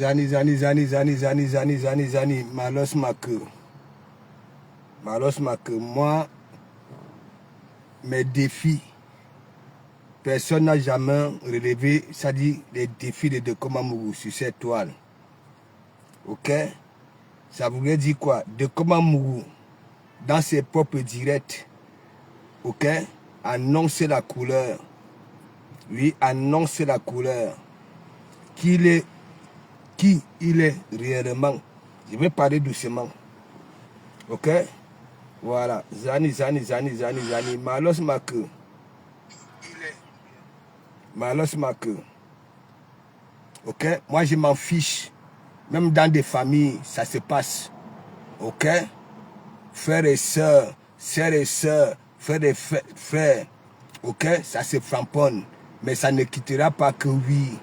Zani, Malos Mak, moi, mes défis, personne n'a jamais relevé, ça dit, les défis de Dekoma Mougou sur cette toile. Ok? Ça voulait dire quoi? Dekoma Mougou, dans ses propres directs, ok? Annoncer la couleur. Oui, annoncer la couleur. Qui il est réellement. Je vais parler doucement. Ok? Voilà. Zani. Malos Mak. Ok? Moi, je m'en fiche. Même dans des familles, ça se passe. Ok? Frères et sœurs, frères et frères. Ok? Ça se framponne. Mais ça ne quittera pas que oui.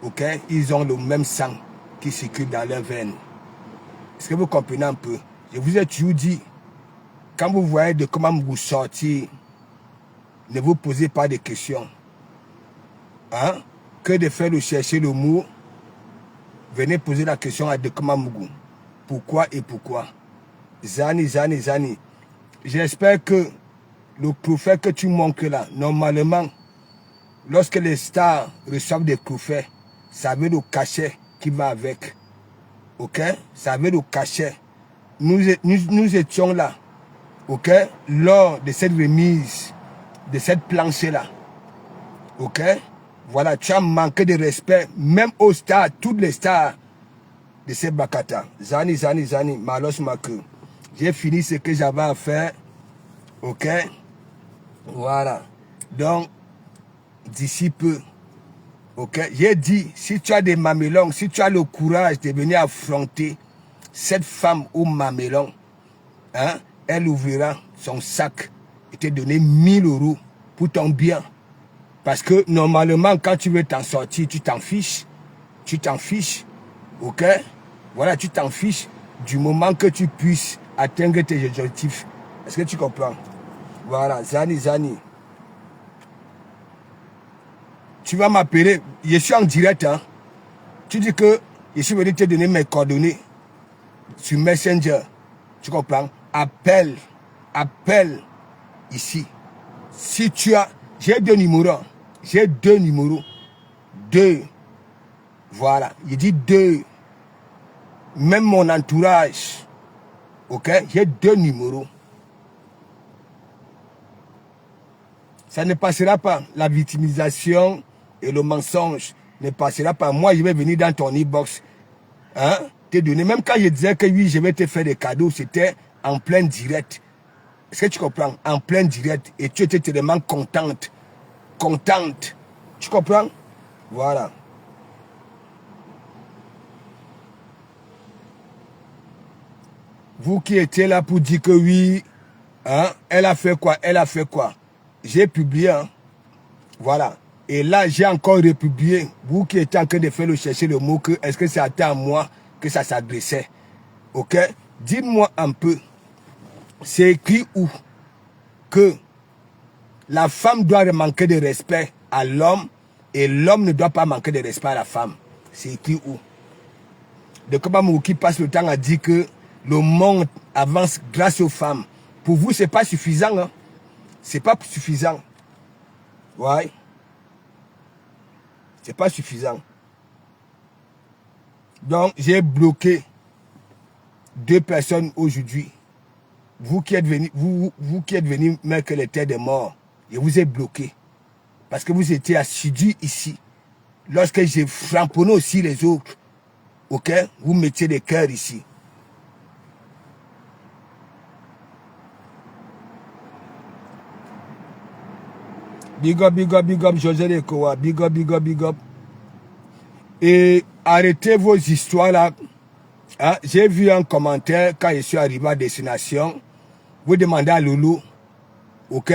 Ok? Ils ont le même sang qui circule dans leurs veines. Est-ce que vous comprenez un peu? Je vous ai toujours dit, quand vous voyez de comment vous sortir, ne vous posez pas de questions. Hein? Que de faire le chercher le mot, venez poser la question à Dekoma Mougou. Pourquoi et pourquoi? Zani. J'espère que le trophée que tu manques là, normalement, lorsque les stars reçoivent des trophées, ça veut le cachet qui va avec. Ok? Ça veut le cachet. Nous étions là. Ok? Lors de cette remise, de cette planche-là. Ok? Voilà, tu as manqué de respect, même aux stars, toutes les stars de ces Bakata. Zani, Malos Mak. J'ai fini ce que j'avais à faire. Ok? Voilà. Donc, d'ici peu. Ok? J'ai dit, si tu as des mamelons, si tu as le courage de venir affronter cette femme au mamelon, hein, elle ouvrira son sac et te donner 1000 € pour ton bien. Parce que normalement, quand tu veux t'en sortir, tu t'en fiches. Tu t'en fiches. Ok? Voilà, tu t'en fiches du moment que tu puisses atteindre tes objectifs. Est-ce que tu comprends? Voilà, Zani. Tu vas m'appeler. Je suis en direct. Hein? Tu dis que je suis venu te donner mes coordonnées sur Messenger. Tu comprends? Appelle ici. Si tu as... J'ai 2 numéros. J'ai 2 numéros. 2. Voilà. Il dit 2. Même mon entourage. Ok? J'ai 2 numéros. Ça ne passera pas. La victimisation et le mensonge ne passera pas. Moi, je vais venir dans ton e-box. Hein? Te donner. Même quand je disais que oui, je vais te faire des cadeaux, c'était en plein direct. Est-ce que tu comprends? En plein direct. Et tu étais tellement contente. Tu comprends? Voilà. Vous qui étiez là pour dire que oui, hein, elle a fait quoi? J'ai publié, hein. Voilà. Et là, j'ai encore republié. Vous qui étiez en train de faire le chercher le mot, est-ce que c'était à moi que ça s'adressait? Ok? Dites-moi un peu. C'est écrit où que la femme doit manquer de respect à l'homme et l'homme ne doit pas manquer de respect à la femme. C'est écrit où? De comment qui passe le temps à dire que le monde avance grâce aux femmes. Pour vous, c'est pas suffisant. Hein? C'est pas suffisant. Ouais. C'est pas suffisant. Donc, j'ai bloqué 2 personnes aujourd'hui. Vous qui êtes venus, vous qui êtes venus mettre les têtes des morts, je vous ai bloqué. Parce que vous étiez assidus ici. Lorsque j'ai framponné aussi les autres, ok, vous mettiez des cœurs ici. Big up, José Lekoa. Big up. Et arrêtez vos histoires là. Hein? J'ai vu un commentaire quand je suis arrivé à destination. Vous demandez à Loulou, ok,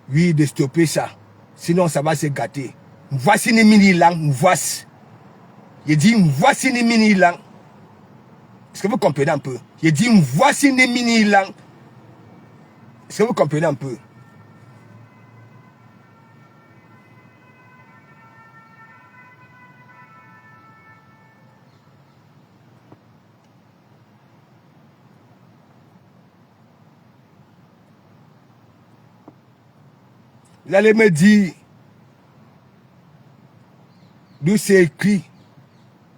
oui, de stopper ça. Sinon, ça va se gâter. Voici les mini-langues, voici. Je dis, voici les mini-langues. Est-ce que vous comprenez un peu? Je dis, voici les mini-langues. Est-ce que vous comprenez un peu? Vous allez me dire, d'où c'est écrit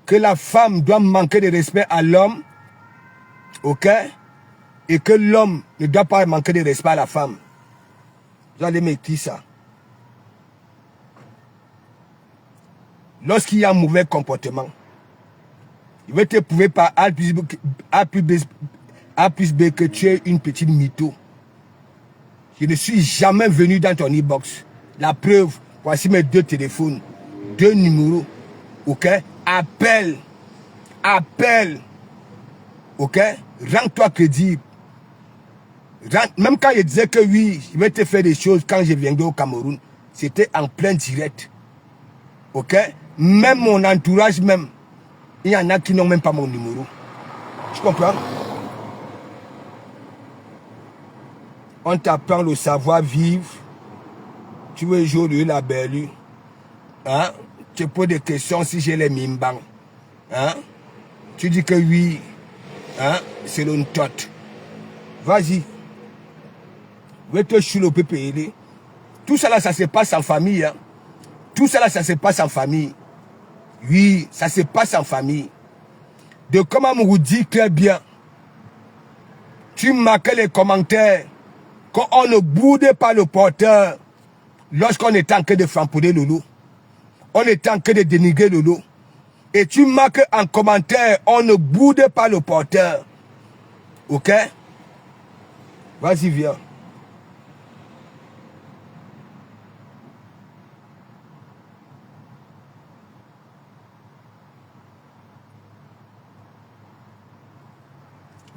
que la femme doit manquer de respect à l'homme, ok? Et que l'homme ne doit pas manquer de respect à la femme. Vous allez me dire ça. Lorsqu'il y a un mauvais comportement, il va te prouver par A plus B que tu es une petite mytho. Je ne suis jamais venu dans ton e-box. La preuve, voici mes 2 téléphones, 2 numéros. Ok? Appelle. Appelle. Ok? Rends-toi crédible. Même quand je disais que oui, je vais te faire des choses quand je viendrai au Cameroun, c'était en plein direct. Ok? Même mon entourage même, il y en a qui n'ont même pas mon numéro. Tu comprends? On t'apprend le savoir-vivre. Tu veux jouer la belle. Hein? Tu poses des questions si j'ai les mimbang. Hein? Tu dis que oui. Hein? C'est une tote. Vas-y. Je vais te chuler au PPL. Tout ça là, ça se passe en famille. Hein? Tout ça là, ça se passe en famille. Oui, ça se passe en famille. De comment vous dit très bien. Tu marquais les commentaires. Qu'on ne boude pas le porteur. Lorsqu'on est en train de framponner Lolo. On est en train de dénigrer Lolo. Et tu marques en commentaire. On ne boude pas le porteur. Ok? Vas-y, viens.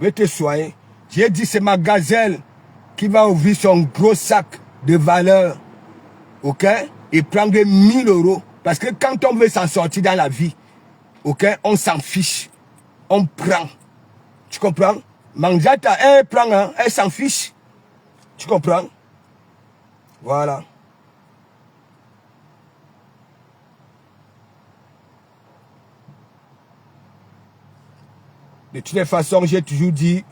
Je vais te soigner. J'ai dit c'est ma gazelle qui va ouvrir son gros sac de valeur. Ok? Et prendre 1000 €. Parce que quand on veut s'en sortir dans la vie, ok? On s'en fiche. On prend. Tu comprends? Manjata, elle prend, hein? Elle s'en fiche. Tu comprends? Voilà. De toutes les façons, j'ai toujours dit,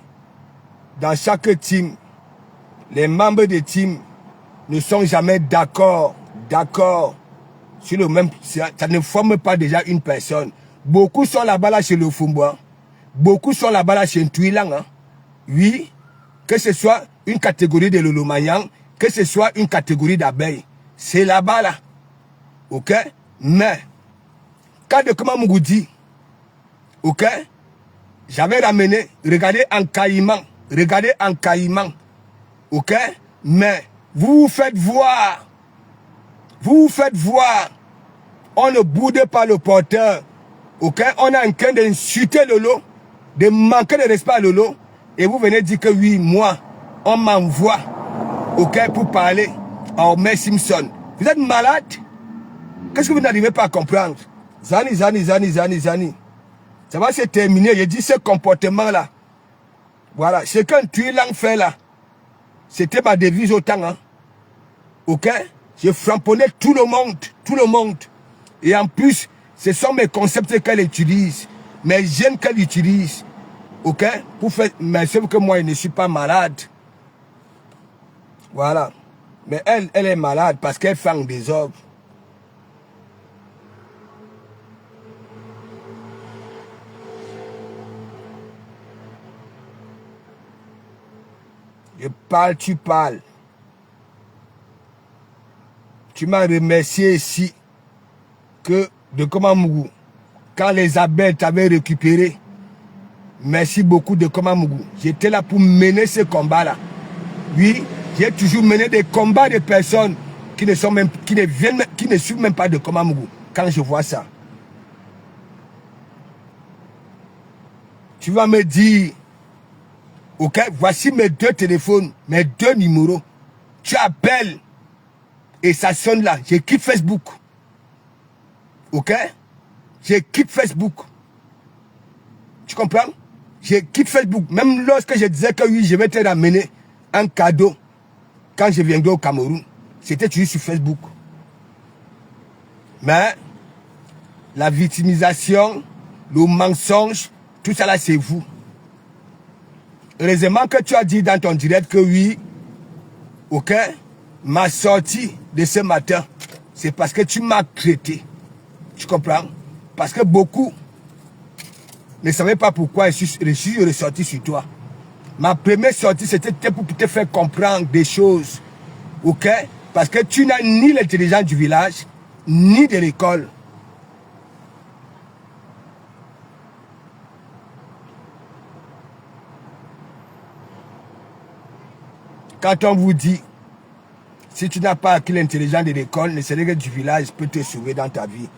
dans chaque team, les membres de team ne sont jamais d'accord sur le même. Ça ne forme pas déjà une personne. Beaucoup sont là-bas là chez le Fumbois. Beaucoup sont là-bas là chez Ntouilang. Hein. Oui, que ce soit une catégorie de Lolomayang, que ce soit une catégorie d'abeilles. C'est là-bas là. Ok? Mais, quand de comment Mougoudi, ok? J'avais ramené, regardez en caïman, ok? Mais, vous vous faites voir, on ne boude pas le porteur, ok? On est en train d'insulter Lolo, de manquer de respect à Lolo, et vous venez dire que oui, moi, on m'envoie, ok, pour parler à Homer Simpson. Vous êtes malade? Qu'est-ce que vous n'arrivez pas à comprendre? Zani. Ça va se terminer. Je dis ce comportement-là. Voilà. Ce qu'un Ntouilang fait là, c'était ma devise au temps. Hein. Ok? Je frapponnais tout le monde. Et en plus, ce sont mes concepts qu'elle utilise. Mes gènes qu'elle utilise. Ok? Pour faire. Mais sauf que moi, je ne suis pas malade. Voilà. Mais elle est malade parce qu'elle fait un désordre. Je parle, tu parles. Tu m'as remercié ici que de Komamougou, quand les abeilles t'avaient récupéré, merci beaucoup de Komamougou. J'étais là pour mener ce combat-là. Oui, j'ai toujours mené des combats de personnes qui ne sont même, qui ne suivent même pas de Komamougou. Quand je vois ça, tu vas me dire, ok, voici mes 2 téléphones, mes 2 numéros. Tu appelles et ça sonne là. Je quitte Facebook. Ok? Je quitte Facebook. Tu comprends? Je quitte Facebook. Même lorsque je disais que oui, je vais te ramener un cadeau quand je viendrai au Cameroun, c'était toujours sur Facebook. Mais la victimisation, le mensonge, tout ça là, c'est vous. Heureusement que tu as dit dans ton direct que oui, ok, ma sortie de ce matin, c'est parce que tu m'as traité. Tu comprends? Parce que beaucoup ne savaient pas pourquoi je suis ressorti sur toi. Ma première sortie, c'était pour te faire comprendre des choses. Ok? Parce que tu n'as ni l'intelligence du village, ni de l'école. Quand on vous dit, si tu n'as pas acquis l'intelligence de l'école, le Sénégal du village peut te sauver dans ta vie.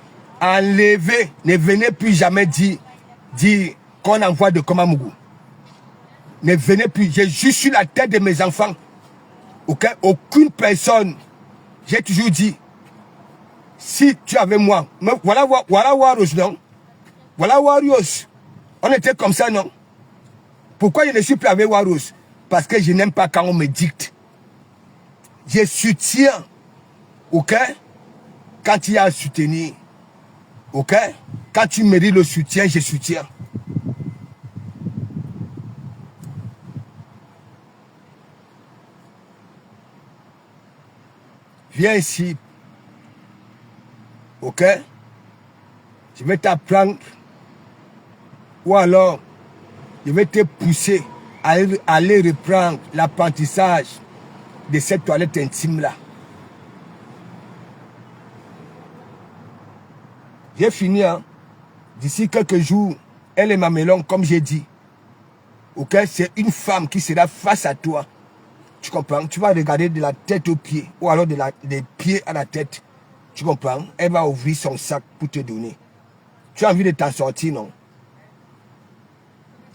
Enlevez, ne venez plus jamais dire qu'on envoie de Komamougou. Ne venez plus, j'ai juste sur la tête de mes enfants. Ok? Aucune personne, j'ai toujours dit, si tu avais moi, voilà Warriors, non? Voilà Warriors. On était comme ça, non? Pourquoi je ne suis plus avec Warriors? Parce que je n'aime pas quand on me dicte. Je soutiens, ok? Quand il y a à soutenir, ok? Quand tu mérites le soutien, je soutiens. Viens ici, ok? Je vais t'apprendre, ou alors, je vais te pousser à aller reprendre l'apprentissage de cette toilette intime-là. J'ai fini, hein. D'ici quelques jours, elle est ma mélon, comme j'ai dit. Ok, c'est une femme qui sera face à toi. Tu comprends? Tu vas regarder de la tête aux pieds, ou alors des pieds à la tête. Tu comprends? Elle va ouvrir son sac pour te donner. Tu as envie de t'en sortir, non?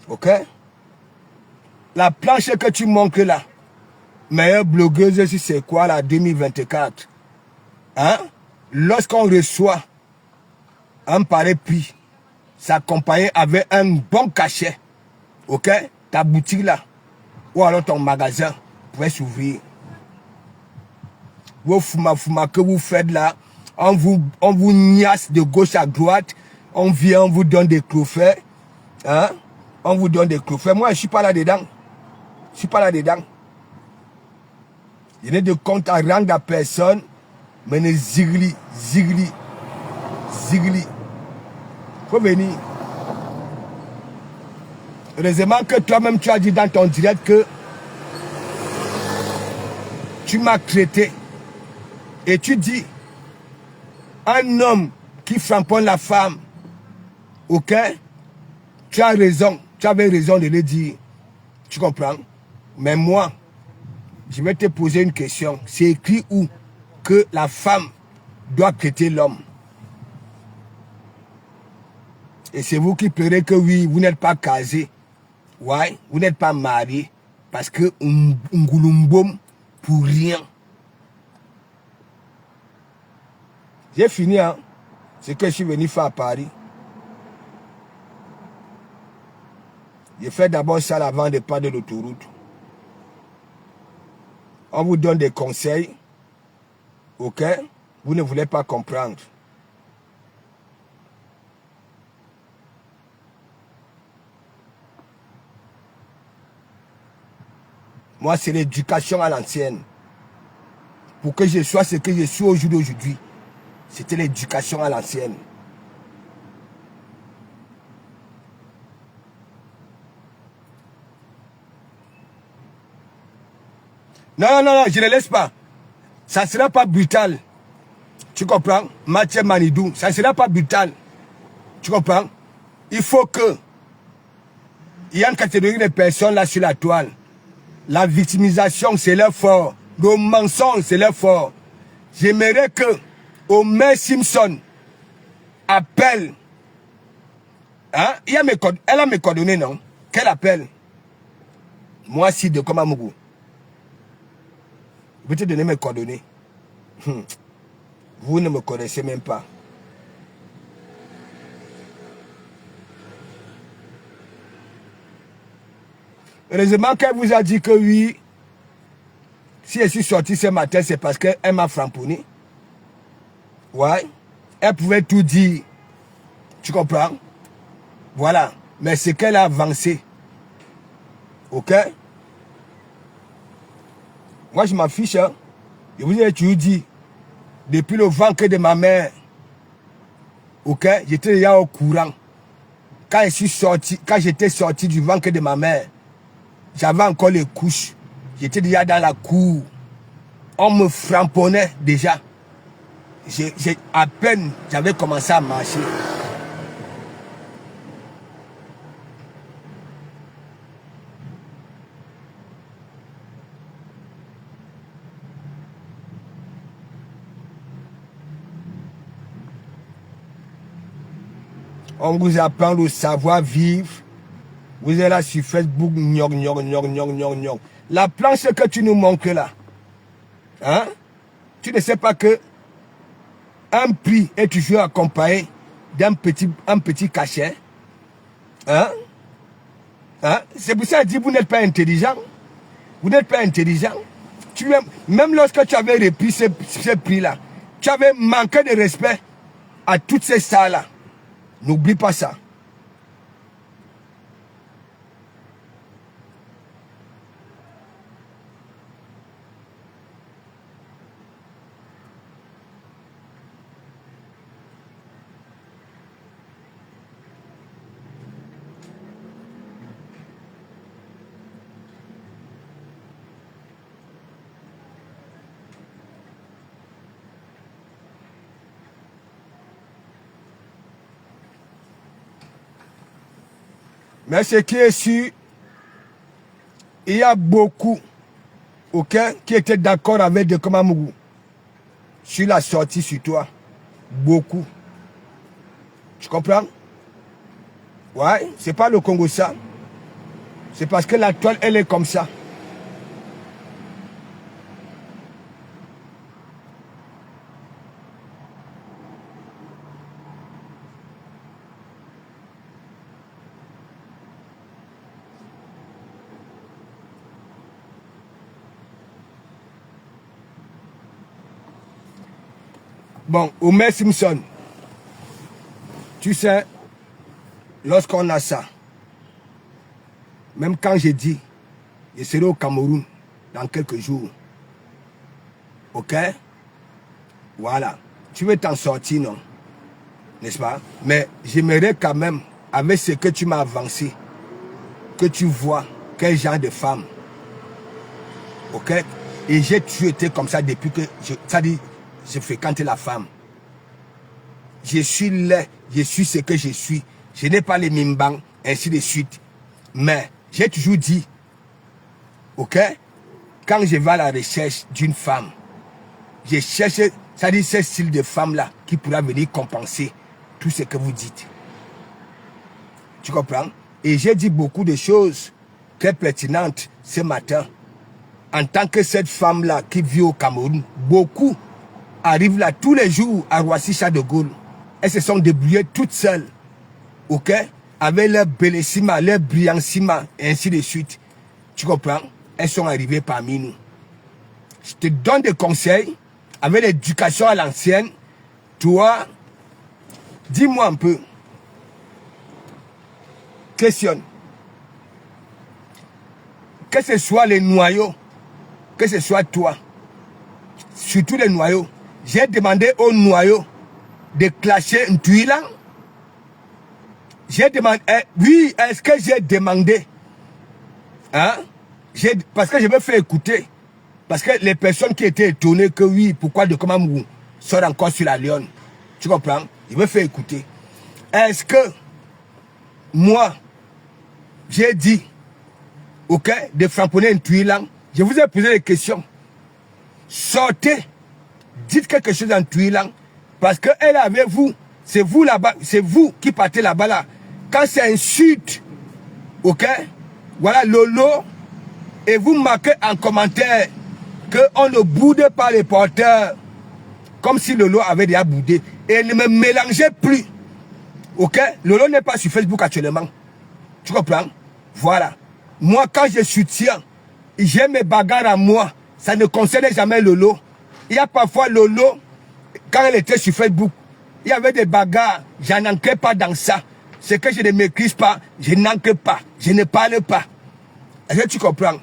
Ok? La planche que tu montres là, meilleure blogueuse, si c'est quoi là, 2024? Hein? Lorsqu'on reçoit un pareil prix, s'accompagner avec un bon cachet, ok? Ta boutique là, ou alors ton magasin pourrait s'ouvrir. Vos fuma que vous faites là, on vous niasse de gauche à droite, on vient, on vous donne des cloufets, hein? On vous donne des cloufets. Moi, je ne suis pas là-dedans. Je ne suis pas là-dedans. Je n'ai de compte à rendre à personne, mais ne zigli. Faut venir. Heureusement que toi-même, tu as dit dans ton direct que tu m'as traité. Et tu dis, un homme qui framponne la femme, ok? Tu as raison. Tu avais raison de le dire. Tu comprends? Mais moi, je vais te poser une question. C'est écrit où que la femme doit traiter l'homme? Et c'est vous qui pleurez que oui, vous n'êtes pas casé. Ouais, vous n'êtes pas marié. Parce que Ngouloumboum pour rien. J'ai fini, hein. C'est que je suis venu faire à Paris. J'ai fait d'abord ça avant de pas de l'autoroute. On vous donne des conseils. Ok? Vous ne voulez pas comprendre. Moi, c'est l'éducation à l'ancienne. Pour que je sois ce que je suis aujourd'hui, c'était l'éducation à l'ancienne. Non, je ne laisse pas. Ça ne sera pas brutal. Tu comprends? Mathieu Manidou, ça ne sera pas brutal. Tu comprends? Il faut que il y a une catégorie de personnes là sur la toile. La victimisation, c'est leur fort. Le mensonge, c'est leur fort. J'aimerais que Omer Simpson appelle. Hein? Elle a mes coordonnées, non? Qu'elle appelle. Moi, si de Komamougou. Je vais te donner mes coordonnées. Vous ne me connaissez même pas. Heureusement qu'elle vous a dit que oui, si je suis sorti ce matin, c'est parce qu'elle m'a framponné. Ouais. Elle pouvait tout dire. Tu comprends? Voilà. Mais c'est qu'elle a avancé. Ok? Moi, je m'en fiche. Hein? Je vous ai toujours dit, Depuis le ventre de ma mère. Ok, j'étais déjà au courant. Quand j'étais sorti du ventre de ma mère, j'avais encore les couches. J'étais déjà dans la cour. On me frapponnait déjà. À peine j'avais commencé à marcher. On vous apprend le savoir-vivre. Vous êtes là sur Facebook, La planche que tu nous montres là, hein? Tu ne sais pas que un prix est toujours accompagné d'un petit cachet. Hein? Hein? C'est pour ça que je dis, vous n'êtes pas intelligent. Vous n'êtes pas intelligent. Même lorsque tu avais repris ce prix-là, tu avais manqué de respect à toutes ces stars-là. N'oublie pas ça. Mais ce qui est sûr, il y a beaucoup, ok, qui étaient d'accord avec De Komamougou sur la sortie sur toi. Beaucoup. Tu comprends? Ouais, c'est pas le Congo ça. C'est parce que la toile, elle est comme ça. Bon, Homer Simpson, tu sais, lorsqu'on a ça, même quand j'ai dit, je serai au Cameroun dans quelques jours, ok? Voilà, tu veux t'en sortir, non? N'est-ce pas? Mais j'aimerais quand même, avec ce que tu m'as avancé, que tu vois quel genre de femme, ok? Et j'ai toujours été comme ça depuis que, je fréquente la femme. Je suis laid, je suis ce que je suis. Je n'ai pas les mimbang, ainsi de suite. Mais j'ai toujours dit, ok, quand je vais à la recherche d'une femme, je cherche, ça dit ce style de femme-là qui pourra venir compenser tout ce que vous dites. Tu comprends? Et j'ai dit beaucoup de choses très pertinentes ce matin. En tant que cette femme-là qui vit au Cameroun, beaucoup arrivent là tous les jours à Roissy-Charles de Gaulle. Elles se sont débrouillées toutes seules, ok, avec leur bellissima, leur brillantissima, et ainsi de suite. Tu comprends? Elles sont arrivées parmi nous. Je te donne des conseils, avec l'éducation à l'ancienne. Toi, dis-moi un peu. Questionne. Que ce soit les noyaux, que ce soit toi, surtout les noyaux, j'ai demandé aux noyaux de clasher un tuilan. J'ai demandé, oui, est-ce que j'ai demandé, hein, parce que je me fais écouter, parce que les personnes qui étaient étonnées que oui, pourquoi De Komamougou sort encore sur la Lyon, tu comprends, je me fais écouter. Est-ce que moi, j'ai dit, ok, de frapponner un tuilan, je vous ai posé des questions, sortez, dites quelque chose en tuilan, parce qu'elle est avec vous, c'est vous là-bas, c'est vous qui partez là-bas là. Quand c'est un sud, ok, voilà Lolo, et vous marquez en commentaire qu'on ne boude pas les porteurs, comme si Lolo avait déjà boudé. Et ne me mélangez plus, ok. Lolo n'est pas sur Facebook actuellement, tu comprends? Voilà, moi quand je soutiens, j'ai mes bagarres à moi, ça ne concerne jamais Lolo. Il y a parfois Lolo, quand elle était sur Facebook, il y avait des bagarres, je n'ancre pas dans ça. C'est que je ne maîtrise pas, je n'ancre pas, je ne parle pas. Est-ce que tu comprends?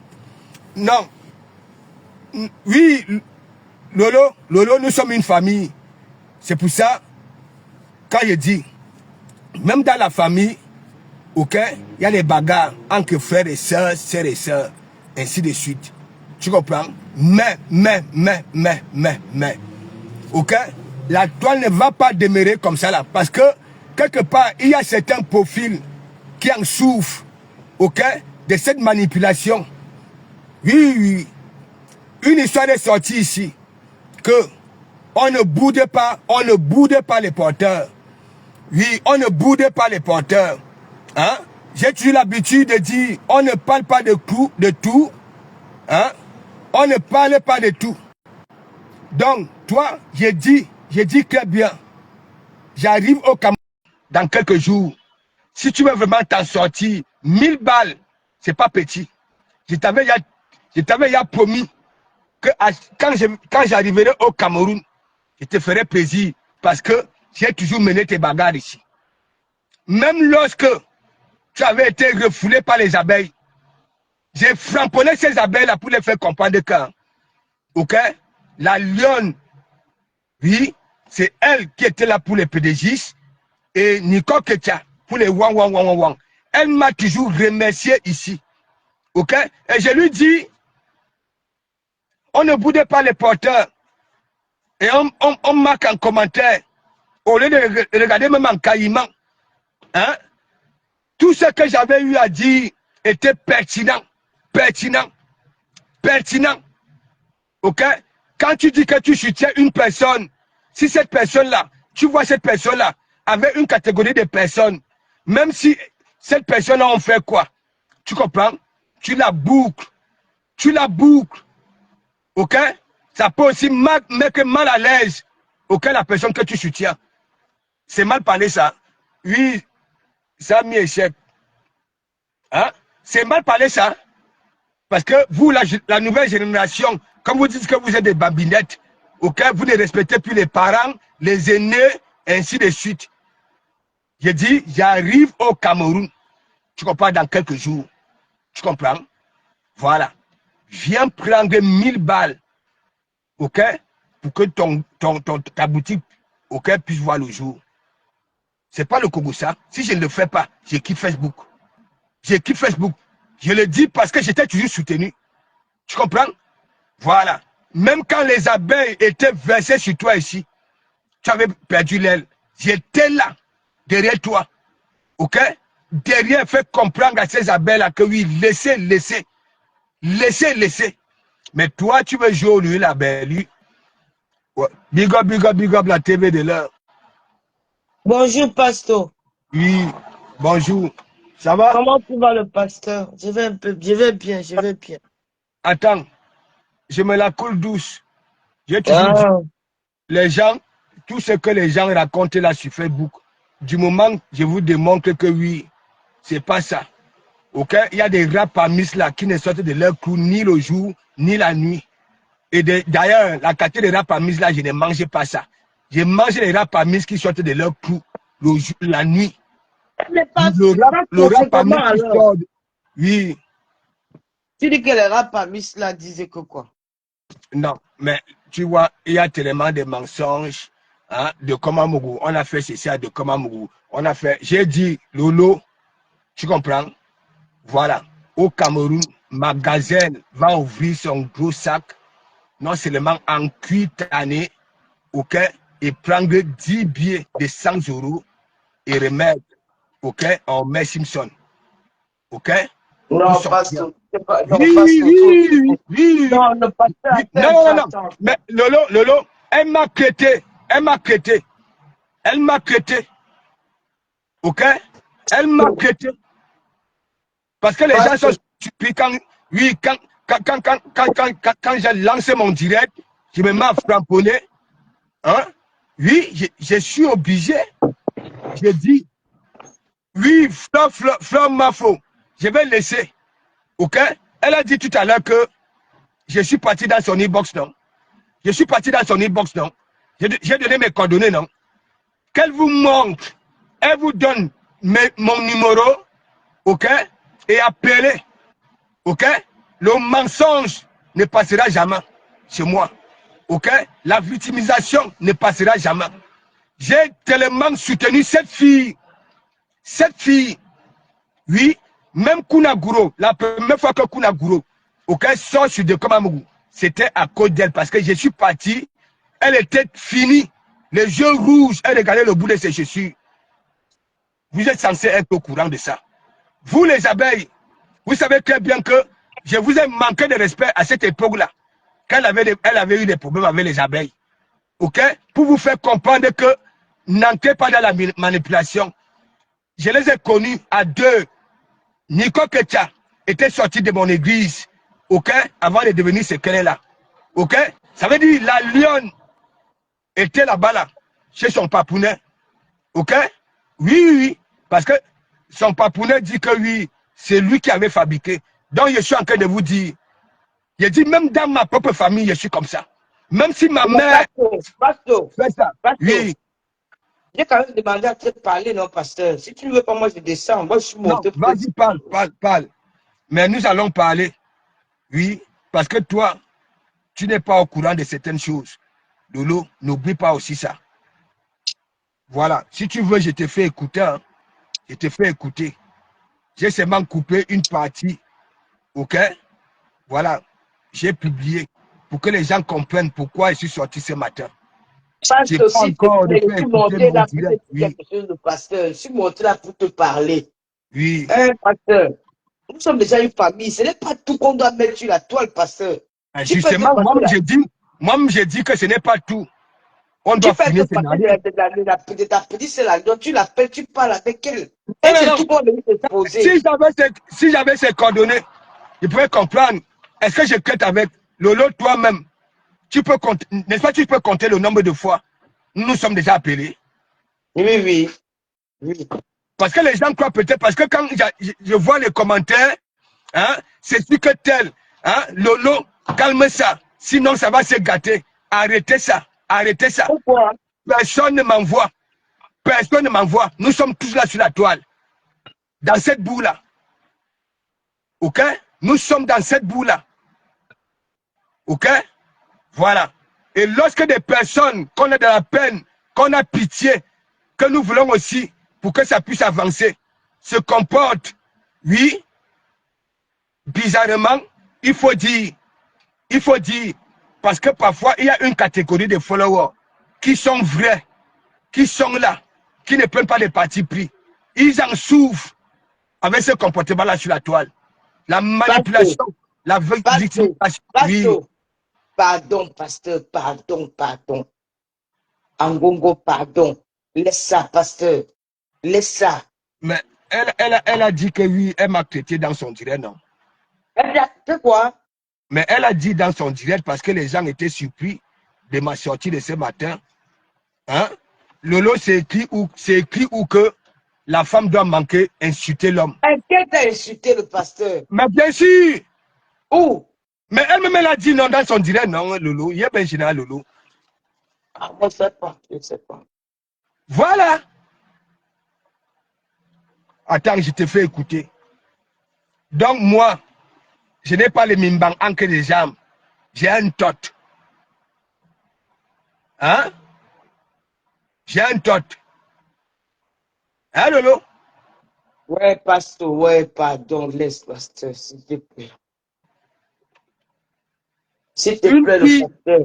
Non. Oui, Lolo, nous sommes une famille. C'est pour ça, quand je dis, même dans la famille, ok, il y a des bagarres entre frères et sœurs, ainsi de suite. Tu comprends? Mais, ok, la toile ne va pas demeurer comme ça là, parce que, quelque part, il y a certains profils qui en souffrent, ok, de cette manipulation. Oui. Une histoire est sortie ici, que on ne boude pas les porteurs. Oui, on ne boude pas les porteurs. Hein? J'ai toujours l'habitude de dire, on ne parle pas de tout. Hein? On ne parle pas de tout. Donc, toi, j'ai dit très bien, j'arrive au Cameroun dans quelques jours. Si tu veux vraiment t'en sortir, 1000 balles, c'est pas petit. Je t'avais promis que quand j'arriverai au Cameroun, je te ferai plaisir parce que j'ai toujours mené tes bagarres ici. Même lorsque tu avais été refoulé par les abeilles, j'ai framponné ces abeilles-là pour les faire comprendre que, ok, la lionne, oui, c'est elle qui était là pour les PDG et Nicole Ketia pour les wang. Elle m'a toujours remercié ici, ok, et je lui dis, on ne boude pas les porteurs et on marque en commentaire au lieu de regarder même en caïman, hein, tout ce que j'avais eu à dire était pertinent. Ok? Quand tu dis que tu soutiens une personne, si cette personne-là, tu vois cette personne-là avec une catégorie de personnes, même si cette personne-là en fait quoi? Tu comprends? Tu la boucles. Ok? Ça peut aussi mettre mal à l'aise, ok, la personne que tu soutiens. C'est mal parlé ça. Oui, ça a mis échec. Hein? C'est mal parlé ça. Parce que vous, la nouvelle génération, comme vous dites que vous êtes des babinettes, ok, vous ne respectez plus les parents, les aînés, ainsi de suite. J'ai dit, j'arrive au Cameroun. Tu comprends, dans quelques jours. Tu comprends? Voilà. Viens prendre 1000 balles, ok, pour que ta boutique, ok, puisse voir le jour. C'est pas le Congo ça. Si je ne le fais pas, j'ai quitté Facebook. Je le dis parce que j'étais toujours soutenu. Tu comprends? Voilà. Même quand les abeilles étaient versées sur toi ici, tu avais perdu l'aile. J'étais là, derrière toi. Ok? Derrière, fait comprendre à ces abeilles-là que oui, laissez. Mais toi, tu veux jouer au lieu la belle. Ouais. Big up la TV de l'heure. Bonjour, pasteur. Oui, bonjour. Ça va? Comment tu vas, le pasteur? Je vais bien. Attends, je me la coule douce. J'ai toujours dit, les gens, tout ce que les gens racontent là sur Facebook, du moment que je vous démontre que oui, c'est pas ça. Ok? Il y a des rapamis là qui ne sortent de leur cou ni le jour, ni la nuit. Et d'ailleurs, la qualité des rapamis là, je ne mange pas ça. Je mange les rapamis qui sortent de leur cou la nuit. Le rapamis qui sort. Oui. Tu dis que les rapamis là disaient que quoi? Non, mais tu vois, il y a tellement de mensonges, hein, de Komamougou. On a fait ceci de Komamougou. On a fait, j'ai dit, Lolo, tu comprends? Voilà. Au Cameroun, Magasin va ouvrir son gros sac, non seulement en cuitané, ok, et prendre 10 billets de 100 € et remettre, ok, en Mère Simpson. Ok? Non, pasteur. Oui. Non, le pasteur, Non. Mais Lolo, elle m'a quitté. Ok? Elle m'a quitté. Parce que les gens sont surpris quand, oui, quand j'ai lancé mon direct, je me mets à framponner. Hein? Oui, je suis obligé. J'ai dit, oui, Fleur Mafo, je vais laisser. Ok? Elle a dit tout à l'heure que je suis parti dans son inbox, non? J'ai donné mes coordonnées, non? Qu'elle vous montre, elle vous donne mon numéro, ok? Et appelez, ok? Le mensonge ne passera jamais chez moi, Ok? La victimisation ne passera jamais. J'ai tellement soutenu cette fille. Cette fille, oui, même Kunaguro, la première fois que Kunaguro, ok, sort sur de Komamougou, c'était à cause d'elle parce que je suis parti, elle était finie, les yeux rouges, elle regardait le bout de ses chaussures. Vous êtes censé être au courant de ça. Vous les abeilles, vous savez très bien que je vous ai manqué de respect à cette époque-là, quand elle avait eu des problèmes avec les abeilles. Ok? Pour vous faire comprendre que n'entrez pas dans la manipulation. Je les ai connus à deux. Nico Ketia était sorti de mon église, ok, avant de devenir ce qu'elle est là. Ok? Ça veut dire la lionne était là-bas, là, chez son papounet. Ok? Oui, oui, oui. Parce que son papounet dit que oui, c'est lui qui avait fabriqué. Donc, je suis en train de vous dire, je dis même dans ma propre famille, je suis comme ça. Même si ma mère fait ça. Pasteur, Oui. j'ai quand même demandé à te parler, non, pasteur. Si tu ne veux pas, moi, je descends. Moi, je suis Non, monté pour te vas-y, parle, parle, parle. Mais nous allons parler. Oui. Parce que toi, tu n'es pas au courant de certaines choses. Lolo, n'oublie pas aussi ça. Voilà. Si tu veux, je te fais écouter. Hein. Je te fais écouter. J'ai seulement coupé une partie. OK? Voilà. J'ai publié pour que les gens comprennent pourquoi je suis sorti ce matin. Je n'ai Pasteur, pas s'il te encore de plaît, je faire suis écouter monté mon là pour te dire direct. Oui. quelque chose de pasteur. Je suis monté là pour te parler. Oui. Hein, pasteur? Nous sommes déjà une famille. Ce n'est pas tout qu'on doit mettre sur la toile, pasteur. Tu peux dire, Justement, pasteur, moi-même, j'ai dit que ce n'est pas tout. On tu doit peux finir être ce pasteur scénario. de ta petite sœur, donc tu l'appelles, tu parles avec elle. Non, Et non, c'est non. tout qu'on veut t'exposer. Si j'avais ces coordonnées, je pourrais comprendre. Est-ce que je quitte avec Lolo toi-même? Tu peux compter, n'est-ce pas, tu peux compter le nombre de fois nous nous sommes déjà appelés. Oui, oui, oui. Parce que les gens croient peut-être, parce que quand je vois les commentaires, hein, c'est sûr que tel, hein, Lolo, calme ça, sinon ça va se gâter. Arrêtez ça, arrêtez ça. Pourquoi? Personne ne m'envoie, personne ne m'envoie. Nous sommes tous là sur la toile, dans cette boue-là. Ok? Nous sommes dans cette boue-là. Ok? Voilà. Et lorsque des personnes, qu'on a de la peine, qu'on a pitié, que nous voulons aussi, pour que ça puisse avancer, se comportent, oui, bizarrement, il faut dire, parce que parfois, il y a une catégorie de followers qui sont vrais, qui sont là, qui ne prennent pas les partis pris. Ils en souffrent avec ce comportement-là sur la toile. La Pasteur, manipulation, la pasteur, victimisation. Oui, pasteur. Pardon, pasteur, pardon, pardon. Angongo, pardon. Laisse ça, pasteur. Laisse ça. mais elle a dit que oui, elle m'a traité dans son direct, non. Elle a fait quoi? Mais elle a dit dans son direct parce que les gens étaient surpris de ma sortie de ce matin. Hein? Lolo, c'est écrit où que la femme doit manquer, insulter l'homme. Est-ce qu'elle t'a insulté le pasteur? Mais bien sûr! Où? Mais elle-même, elle a dit non dans son direct, non, Lolo. Il y a bien général Lolo. Ah, moi, je sais pas. Je ne sais pas. Voilà! Attends, je te fais écouter. Donc, moi, je n'ai pas les mimbang en que des jambes. J'ai un tot. Hein? J'ai un tot. Hein, Lolo? Ouais, pasteur, ouais, pardon. Laisse, pasteur, s'il te plaît. S'il te Une plaît, le fille, pasteur.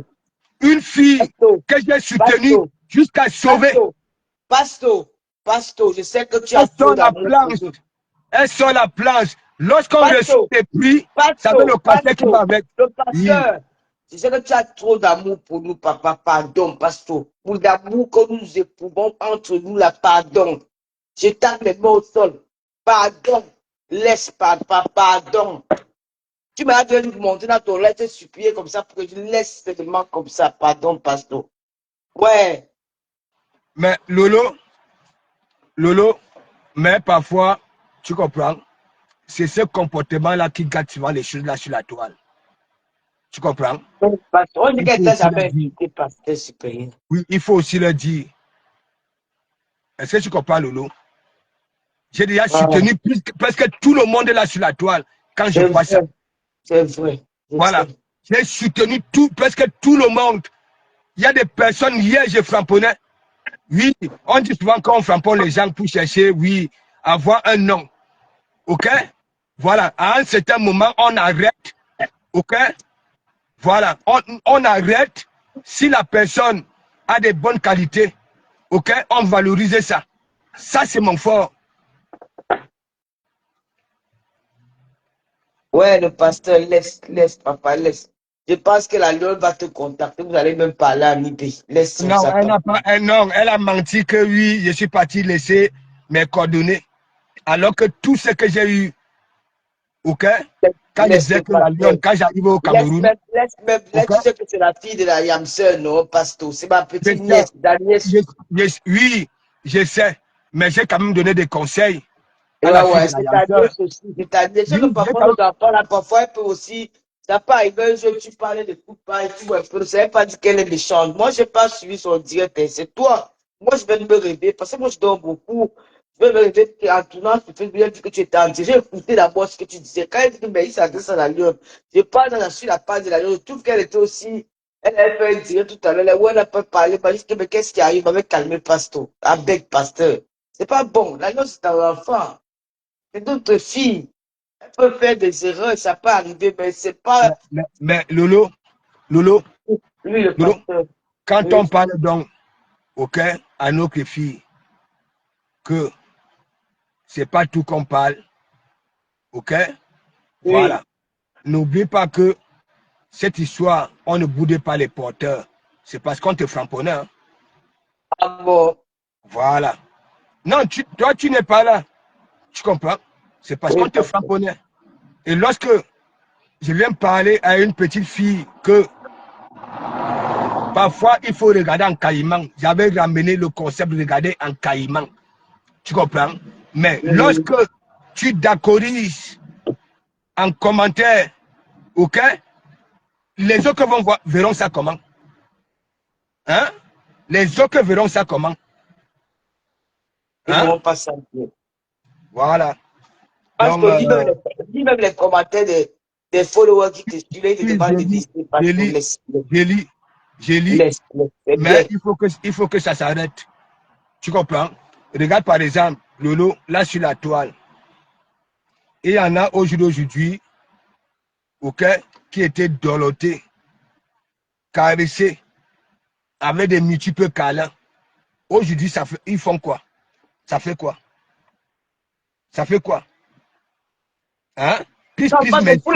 une fille Pasteur, que j'ai soutenue pasteur, jusqu'à sauver. pasteur, pasteur, pasteur, je sais que tu Elle as trop sort la d'amour pour planche. nous. Elle sort la planche. Lorsqu'on reçoit Pasteur, des prix, ça veut pasteur, le cancer qui pasteur, va avec. le Oui. pasteur. Je sais que tu as trop d'amour pour nous, papa. Pardon, pasteur. Pour l'amour que nous éprouvons entre nous, là, pardon. Je tape les mots au sol. Pardon. Laisse, papa, pardon. Tu m'as donné de monter dans ton lettre supplier comme ça pour que je laisse seulement comme ça. Pardon, pasteur. Ouais. Mais Lolo, mais parfois, tu comprends, c'est ce comportement-là qui gâte souvent les choses là sur la toile. Tu comprends? Pasteur, on dit Il qu'elle faut t'a aussi le jamais dire. invité, pasteur supérieur. Oui, il faut aussi le dire. Est-ce que tu comprends, Lolo? J'ai déjà Ah, soutenu presque tout le monde là sur la toile quand je c'est vois ça. vrai, c'est vrai. Je Voilà. sais. J'ai soutenu presque tout le monde. Il y a des personnes, hier, je frapponnais. Oui, on dit souvent qu'on frapponne les gens pour chercher, oui, avoir un nom. OK? Voilà. À un certain moment, on arrête. OK? Voilà. On arrête. Si la personne a des bonnes qualités, OK? On valorise ça. Ça, c'est mon fort. Ouais, le pasteur, laisse, papa, laisse. Je pense que la Lyon va te contacter. Vous allez même parler à Nibé. Laisse son Non, sac. elle n'a pas un nom. Elle a menti que oui, je suis parti laisser mes coordonnées. Alors que tout ce que j'ai eu, OK? Quand je Laisse disais le que la pasteur. Lyon, quand j'arrive au Cameroun, Laisse, OK? tu sais que c'est la fille de la Yamseur, non, pasteur. C'est ma Je petite sais, nièce, Daniel. oui, je sais, mais j'ai quand même donné des conseils à la Ouais, fille ouais, de la c'est ta nièce Yanseur. aussi. C'est ta nièce. C'est Oui, que j'ai parfois, quand même, nos enfants, là, parfois, elle peut aussi. Ça peut arriver un jour, tu parlais de coup pas et tout. Je ne savais pas dire qu'elle est méchante. Moi, je n'ai pas suivi son direct. Hein. C'est toi. Moi, je vais me réveiller. Parce que moi, je dors beaucoup. Je vais me réveiller en tournant. Tu fais bien que tu étais en direct. J'ai écouté d'abord ce que tu disais. Quand elle dit, mais il s'adresse à la Lyon. Je parle sur la page de la Lyon. Je trouve qu'elle était aussi. Elle a fait un direct tout à l'heure. Où elle n'a pas parlé. Je dis, mais qu'est-ce qui arrive avec calmer pasteur? Avec pasteur. C'est pas bon. La Lyon, c'est un enfant. C'est d'autres filles. Elles peuvent faire des erreurs, ça peut arriver, mais c'est pas mais Lolo, Lolo, lui le Lolo, pasteur. quand on Oui. parle donc, OK, à notre fille, que c'est pas tout qu'on parle, OK, Oui. voilà. N'oublie pas que cette histoire, on ne boudait pas les porteurs. C'est parce qu'on te frapponnait. Hein. Ah bon. Voilà. Non, toi, tu n'es pas là. Tu comprends? C'est parce Oui, qu'on te pasteur. frapponnait. Et lorsque je viens parler à une petite fille que parfois il faut regarder en caïman, j'avais ramené le concept de regarder en caïman. Tu comprends? Mais Mhm. lorsque tu d'accordises en commentaire, OK? Les autres vont voir, verront ça comment? Hein? Les autres verront ça comment? Ils ne Hein? vont pas sentir. Voilà. Donc, Pasteur, dis même les commentaires des followers qui te suivent, ils te oui, demandent de visiter, pasteur. je Laisse, lis, je lis, laisse, laisse. C'est bien. mais il faut que ça s'arrête. Tu comprends? Regarde par exemple, Lolo, là sur la toile. Et il y en a aujourd'hui, OK, qui étaient dolotés, caressés, avec des multiples câlins. Aujourd'hui, ils font quoi? Ça fait quoi? Ça fait quoi? Hein? Non, Plus, parce que merci. pour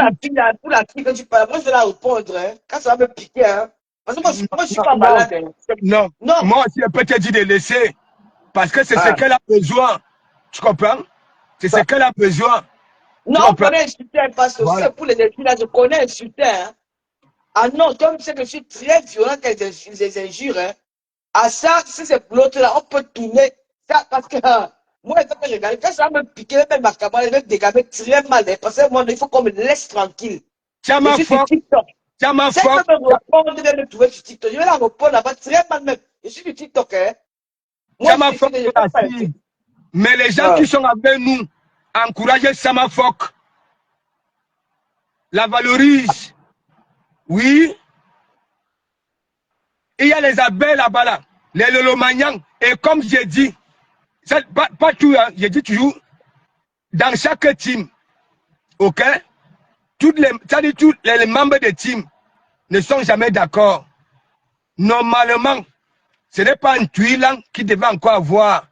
la fille que tu parles, moi je vais la répondre, hein, quand ça va me piquer, hein. Parce que Non, moi je suis non, pas non, malade, hein. non. Non. Moi aussi, je peux te dire de laisser. Parce que c'est ce Ah. qu'elle a besoin. Tu comprends? C'est ce qu'elle a besoin. Tu Non, on comprends? connaît insulter un pasteur. Si Voilà. c'est pour les filles là, je connais insulter, hein. Ah non, comme c'est que je suis très violent avec les injures, hein. À ça, si c'est pour l'autre là, on peut tourner. Ça, parce que moi, quand je regarde, quand ça va me piquer, même ma camarade, elle va me dégager très mal, hein, parce que moi, il faut qu'on me laisse tranquille. Je Tiens-moi suis sur fort. TikTok. Tiens-ma Si elle fort. peut me répondre, elle va me trouver sur TikTok. Je vais la répondre là-bas très mal même. Je suis sur TikTok, hein. Moi, je Tiens-ma suis ici, fort, je ne peux la pas fille. insulter. Mais les gens Ah. qui sont avec nous, encouragez Samafok. La valorise. Oui. Il y a les abeilles là-bas, là. Les lolomanians. Et comme j'ai dit, pas tout, hein, j'ai dit toujours, dans chaque team, OK? Tous les membres de team ne sont jamais d'accord. Normalement, ce n'est pas un tuilan qui devait encore avoir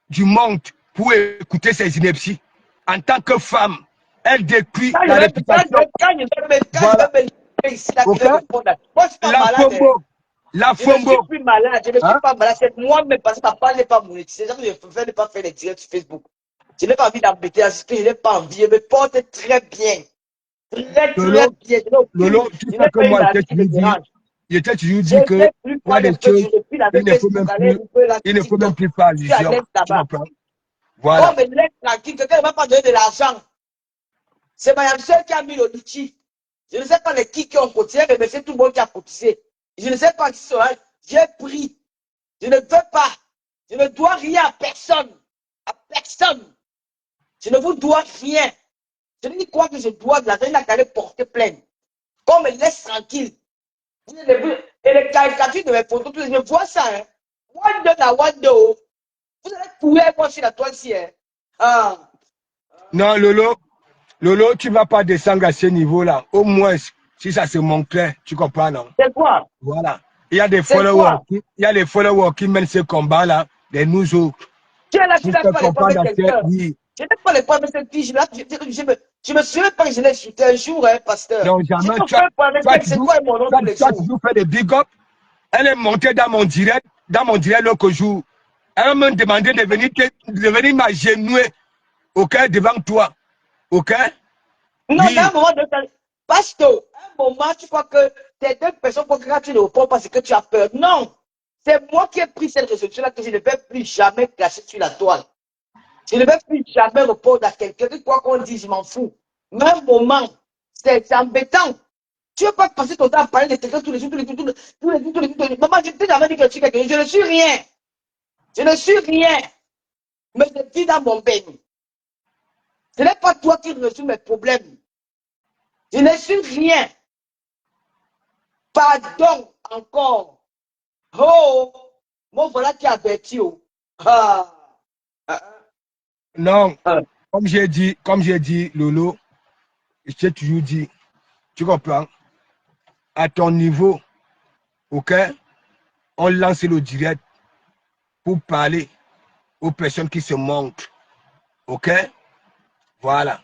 du monde pour écouter ses inepties. En tant que femme, elle détruit Quand je la vais, réputation. quand je Voilà. vais me ici, là, qui OK? vais répondre, là. Moi, je ne suis pas La malade, hein. fombo. La Je ne suis fombo. plus malade, je ne suis Hein? pas malade. C'est moi-même parce que papa n'est pas monétisé. C'est ça que je préfère ne pas faire les directs sur Facebook. Je n'ai pas envie d'embêter la société, je n'ai pas envie. Je me porte très bien. Très, très Lolo, bien. Lolo, tu Je sais n'ai que pas une moi, maladie qui me dérange. je t'ai toujours Je dit que n'ai plus il y a prendre un des peu choses, du recul il avec ne faut même Facebook, aller plus, un peu là il sur ne faut même TikTok. plus faire Je suis à allusion. l'aise Tu là-bas. comprends? On Voilà. me laisse tranquille, quelqu'un ne va pas donner de l'argent. C'est ma soeur qui a mis le litchi. Je ne sais pas les qui ont cotisé, mais c'est tout le monde qui a cotisé. Je ne sais pas qui sera. J'ai pris. Je ne veux pas. Je ne dois rien à personne. À personne. Je ne vous dois rien. Je ne dis quoi que je dois de l'argent, il n'a qu'à aller porter plainte. Qu'on me laisse tranquille. Et les caricatures de mes photos, tous les je vois ça. Hein. Wonder la Wonder. Vous allez courir moi sur la toile ici. Hein. Ah. Non, Lolo, tu ne vas pas descendre à ce niveau-là. Au moins, si ça se montrait, tu comprends, non? C'est quoi? Voilà. Il y a des C'est followers quoi? qui mènent ce combat-là, les nous autres. Tu es là, tu Pour n'as faire pas les points comprendre avec à quel, quelqu'un. oui. Je n'ai pas les points avec cette fille. Je me souviens pas que je l'ai chuté un jour, hein, pasteur. Non, J'ai jamais. pas fait un point avec elle. C'est Toujours, quoi mon nom tous les tu as jours? toujours fait des big up. Elle est montée dans mon direct l'autre jour. Elle m'a demandé de venir m'agenouiller, ok, devant toi. Ok? Non, Oui. dans un moment, pasteur, un moment, tu crois que tes deux personnes pour que tu ne réponds pas parce que tu as peur. Non. C'est moi qui ai pris cette résolution-là que je ne vais plus jamais clasher sur la toile. Je ne vais plus jamais répondre à quelqu'un. Quoi qu'on dise, je m'en fous. Mais un moment, c'est embêtant. Tu ne veux pas passer ton temps à parler de quelqu'un tous les jours, tous les jours, tous les jours, tous les jours. Maman, je t'ai jamais dit que tu es quelqu'un. Je ne suis rien. Je ne suis rien. Mais je vis dans mon bain. Ce n'est pas toi qui résout mes problèmes. Je ne suis rien. Pardon encore. Oh, moi voilà qui averti. Oh. Ah. Non, Ah. comme j'ai dit, Lolo, je t'ai toujours dit, tu comprends, à ton niveau, ok, on lance le direct pour parler aux personnes qui se montrent, ok, voilà,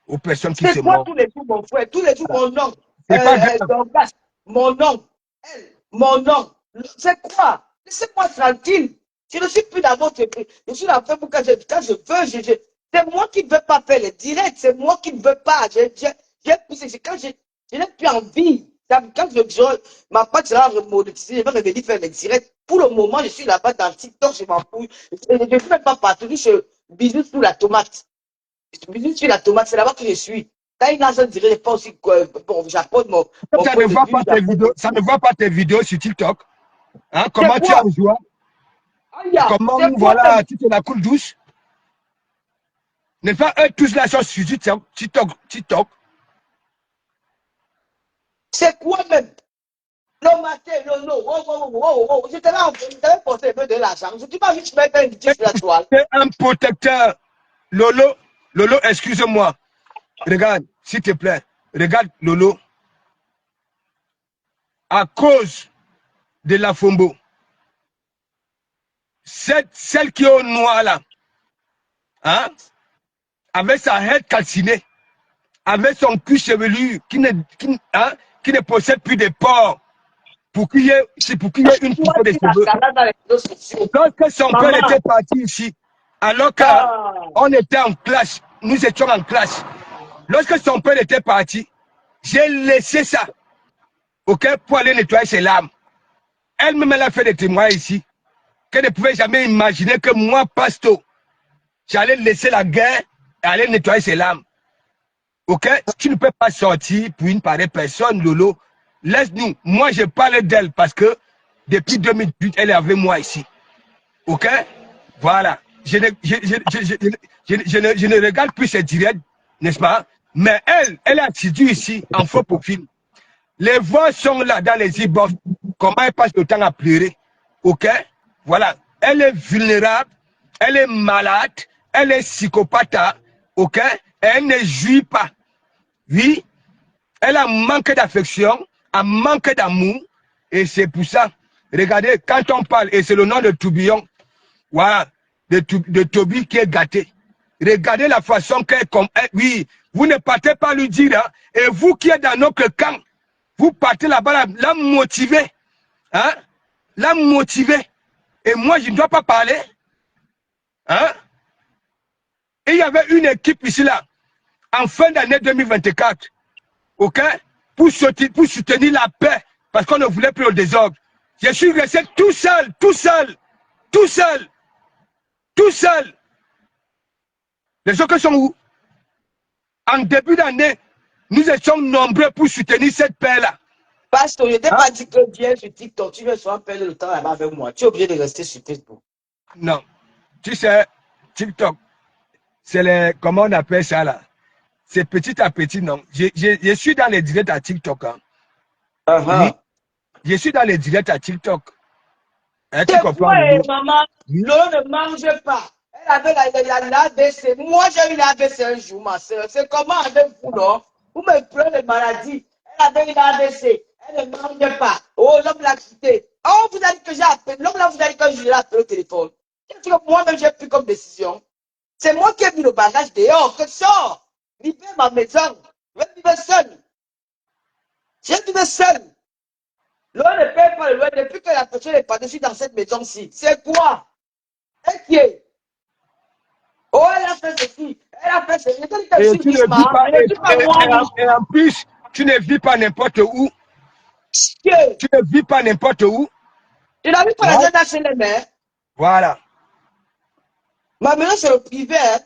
aux personnes qui se C'est quoi montrent. tous les jours, mon frère? Tous les jours, Voilà. mon nom. C'est pas grave. Mon nom. Elle, mon nom. C'est quoi? Laissez-moi tranquille. Je ne suis plus dans votre esprit. Je suis dans le quand je veux. C'est moi qui ne veux pas faire les directs. C'est moi qui ne veux pas. J'ai poussé. Quand je n'ai plus envie. Quand ma page sera remonétisée, je vais revenir faire les directs. Pour le moment, je suis là-bas dans TikTok, je m'en fous. Je ne suis même pas partout. Je bisous sous la tomate. Je suis la tomate, c'est là-bas que je suis. Quand il a ça, je dirais pas aussi que bon, j'apporte mon Ça point ne de voit vue. pas tes vidéos, ça ne voit pas tes vidéos sur TikTok. Hein, C'est comment tu as quoi? en joie? Aïe, Comment, c'est quoi voilà, même? tu te la coules douce? N'est-ce pas eux tous la chose sur TikTok? C'est quoi même? Le matin, non. Je t'avais porté un peu de l'argent. Je ne dis pas que tu mets un petit sur la toile. C'est un protecteur. Lolo, excuse-moi. Regarde, s'il te plaît. Regarde, Lolo. À cause de la Fombo, celle qui est au noir là, hein, avec sa tête calcinée, avec son cul chevelu qui ne possède plus de pores, pour qu'il y ait une Toi, pousse de tu la cheveux. galère dans les réseaux sociaux. Lorsque son père Maman. était parti ici, alors Ah. qu'on était en classe, nous étions en classe. Lorsque son père était parti, j'ai laissé ça, ok, pour aller nettoyer ses larmes. Elle-même, elle a fait des témoins ici, qu'elle ne pouvait jamais imaginer que moi, Pasto, j'allais laisser la guerre et aller nettoyer ses larmes. Ok? Tu ne peux pas sortir pour une pareille personne, Lolo. Laisse-nous. Moi, je parle d'elle parce que depuis 2008, elle est avec moi ici. Ok? Voilà. Je ne regarde plus ses directs, n'est-ce pas? Mais elle est assidue ici en faux profil. Les voix sont là dans les e-box. Comment elle passe le temps à pleurer? Ok? Voilà. Elle est vulnérable, elle est malade, elle est psychopathe. Ok? Et elle ne jouit pas. Oui, elle a manqué d'affection, a manqué d'amour. Et c'est pour ça. Regardez, quand on parle, et c'est le nom de Tourbillon, voilà, de Toby qui est gâté. Regardez la façon qu'elle, oui, vous ne partez pas lui dire, hein, et vous qui êtes dans notre camp, vous partez là-bas, la motiver, hein, la motiver. Et moi, je ne dois pas parler, hein. Et il y avait une équipe ici, là, en fin d'année 2024, ok, pour soutenir la paix, parce qu'on ne voulait plus le désordre. Je suis resté tout seul. Les autres sont où? En début d'année, nous étions nombreux pour soutenir cette paix-là. Pasteur, je ne t'ai Hein? pas dit que viens sur TikTok, tu veux souvent perdre le temps là-bas avec moi. Tu es obligé de rester sur Facebook. Non. Tu sais, TikTok, c'est les, comment on appelle ça là? C'est petit à petit, non. Je suis dans les directs à TikTok. Hein. Oui. Je suis dans les directs à TikTok. Hein, tu C'est comprends, quoi, Lolo? maman? Oui. L'eau ne mange pas. Elle avait l'AVC. Moi, j'ai eu l'AVC un jour, ma soeur. C'est comment avec vous, non? Vous me prenez de maladie. Elle avait eu l'AVC. Elle ne mange pas. Oh, l'homme l'a quitté. Oh, vous avez dit que j'ai appelé. L'homme là, vous avez dit que je l'ai appelé au téléphone. Qu'est-ce que moi-même j'ai pris comme décision? C'est moi qui ai mis le bagage dehors. Que sort? Libère ma maison. Je vais vivre seul. Je vais vivre seul. L'eau ne paye pas le loyer depuis que la personne est partie dans cette maison-ci. C'est quoi? Et qui est? Oh, elle a fait ceci. Elle a fait ceci. Je Et suis tu ne vis riche-man. pas, Je ne suis pas moi riche. et en plus, tu ne vis pas n'importe où. Que Tu ne vis pas n'importe où. je n'habite pas Hein? dans un HLM. Hein. Voilà. Ma maison, c'est le privé. Hein.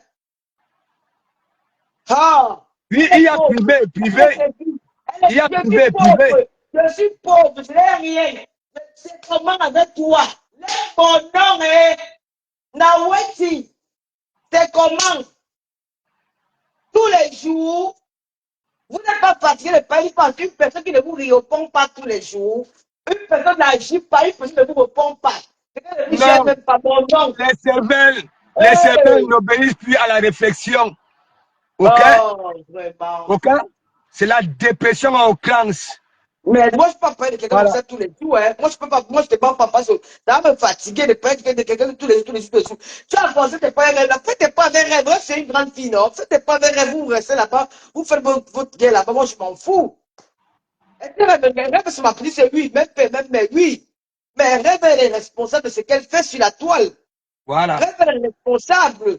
Ah, Puis elle il est y a pauvre. privé et Elle est privé. pauvre. Il y a Je privé suis et privé. pauvre. Je suis pauvre. Je n'ai rien. C'est comment avec toi? Lève mon nom, hein. Naweti. C'est comment? Tous les jours. Vous n'êtes pas fatigué de parler parce qu'une personne qui ne vous répond pas tous les jours, une personne n'agit pas, une personne ne vous répond pas. Quelqu'un ne vous gère Non, même pas mon nom. les cervelles Hey! n'obéissent plus à la réflexion. OK? Oh, vraiment. OK? C'est la dépression en outrance. Mais moi, je ne peux pas parler de quelqu'un comme Voilà. ça tous les jours. Hein. Moi, je peux pas, moi, je ne te parle pas parce que ça va me fatiguer de parler de quelqu'un tous les jours, tous les jours, tous les jours. Tu as pensé que tu pas un rêve. Faites pas un rêve. C'est une grande fille, non? Faites pas un rêve. Vous restez là-bas. Vous faites votre guerre là-bas. Moi, je m'en fous. Rêve sur ma police, c'est oui, même père, même mère, oui. Mais Rêve, elle est responsable de ce qu'elle fait sur la toile. Voilà. Rêve, elle est responsable.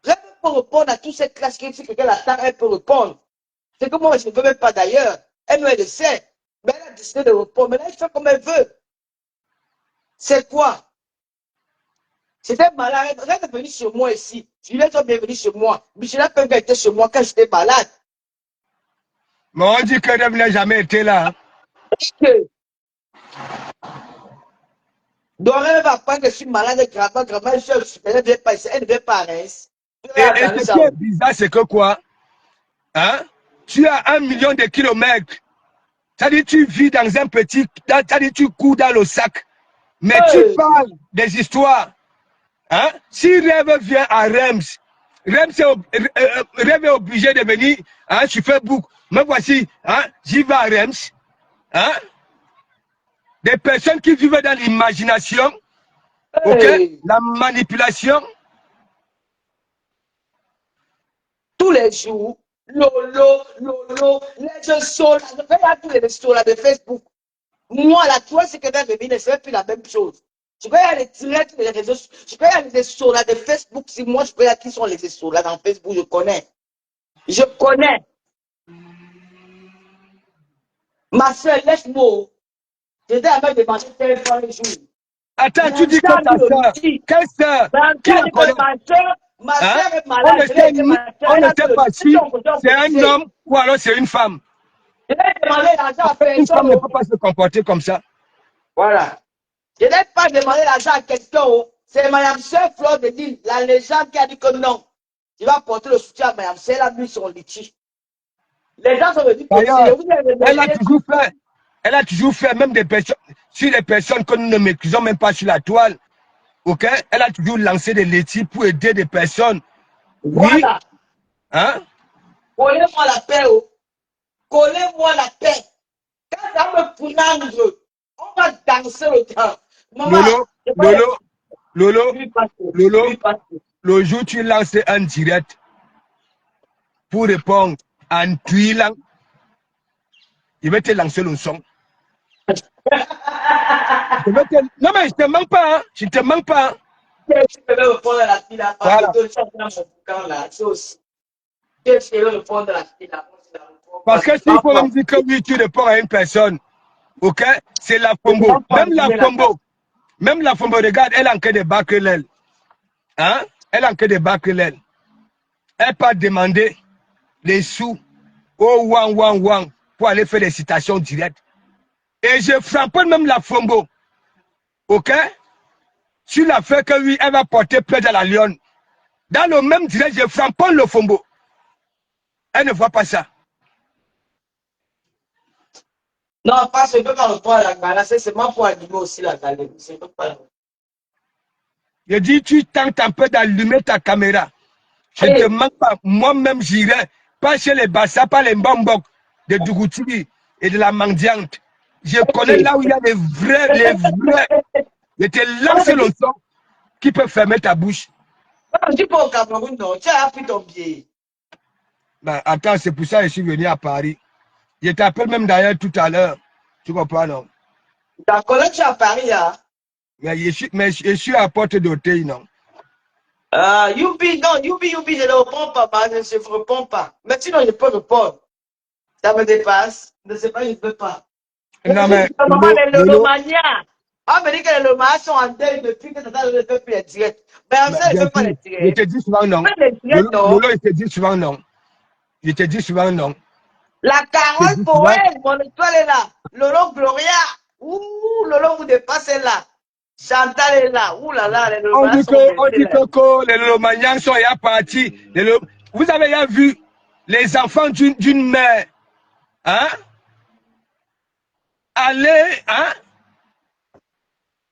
Rêve peut répondre à toutes ces classes qui si quelqu'un l'attend, elle peut répondre. C'est que moi, je ne veux même pas d'ailleurs. Elle le sait. Mais elle a décidé de répondre. Mais là, elle fait comme elle veut. C'est quoi? C'était malade. Rêve est venu sur moi ici. Juliette est bienvenue chez moi. Michel peut être chez moi quand j'étais malade. Mais on dit que Rêve n'a jamais été là. Hein. Que donc, elle va pas que je suis malade gravement, gravement, elle ne vient pas à Reims. Et ce qui est bizarre, c'est que quoi? Hein? Tu as 1 million de kilomètres. C'est-à-dire tu vis dans un petit... C'est-à-dire tu cours dans le sac. Mais tu parles des histoires. Hein? Si Rêve vient à Reims, Rêve est obligé de venir hein, sur Facebook. Me voici, hein, j'y vais à Reims. Hein? Des personnes qui vivent dans l'imagination, ok? La manipulation. Tous les jours, Lolo, les jeux sont là. Je fais là tous les restos là de Facebook. Moi, là, toi, c'est que dans le ne c'est plus la même chose. Je peux y aller direct les réseaux. Je peux y aller des restos là de Facebook. Si moi, je peux y aller qui sont les restos là dans Facebook, je connais. Je connais. Ma soeur, laisse-moi. J'étais à me demander tel fois le jour. Attends, tu dis que ta soeur, quelle soeur? Qui la connaît? Ma Hein? soeur est malade. On ne sait pas si c'est un homme ou alors c'est une femme. Je vais demander l'argent à Une femme ne personne. peut pas se comporter comme ça. Voilà. Je n'ai pas demandé l'argent à quelqu'un. C'est Mme Sœur Fleur de Lille, la légende qui a dit que non. Tu vas porter le soutien à Mme Sœur, elle a mis son litchi. Les gens sont venus comme D'ailleurs, si vous elle a toujours fait, même des personnes, sur les personnes que nous ne maîtrisons même pas sur la toile, ok? Elle a toujours lancé des laitiers pour aider des personnes. Oui. Voilà. Hein? Collez-moi la paix. Collez-moi la paix. Quand ça me prendre, on va danser le temps. Maman, Lolo, lui passe. le jour où tu lances un direct pour répondre en tuilant, il va te lancer le son. Non, mais je ne te manque pas. Hein. Je ne te manque pas. Hein. Je peux me répondre à la fille là. Voilà. Parce que s'il faut même dire que oui, tu réponds à une personne, ok, c'est la Fombo. Même la Fombo, regarde, elle a encore des bacrelelles. Hein? Elle a encore des bacrelelles. Elle peut demander les sous au wang pour aller faire des citations directes. Et je frappe même la Fombo. Ok? Sur la fait que oui, elle va porter plainte à la Lyon. Dans le même direct, je frappe le Fombo. Elle ne voit pas ça. Non, parce que je ne peux pas reprendre la galère. C'est seulement pour allumer aussi la galère. Je ne peux pas. Je dis, tu tentes un peu d'allumer ta caméra. Je ne te Allez, mens pas. Moi-même, j'irai pas chez les Bassa, pas les Mbambok de Djougouti et de la mendiante. Je connais ok. là où il y a les vrais, les vrais. Je te lance le son qui peut fermer ta bouche. Non, je ne suis pas au Cameroun, non. Tu as appris ton billet. Ben, attends, c'est pour ça que je suis venu à Paris. Je t'appelle même d'ailleurs tout à l'heure. Tu comprends, non? D'accord, là, tu es à Paris, hein. Mais je suis à Porte d'Auteuil, non? Youpi, non, youpi, youpi, je ne réponds pas, je ne réponds pas. Mais sinon, je peux répondre. Ça me dépasse. Je ne sais pas, je ne peux pas. Je Non, suis mais le moment des Lolo, Lolomanias. On me dit que les Lolomanias sont en deuil depuis que Tata ne fait plus les directs. Mais en mais ça, il ne bien fait pas sûr, les je directs. te dis souvent non. Fais les directs, non. Lolo, il te dit souvent non. Je te dis souvent non. La Je te Carole dis souvent, poète, mon étoile est là. Lolo Gloria. Ouh, Lolo vous dépassez là. Chantal est là. Ouh là là, les Lolomanias sont on baissés dit là. que les Lolomaniens sont ya partis. Vous avez ya vu les enfants d'une mère, hein, aller, hein?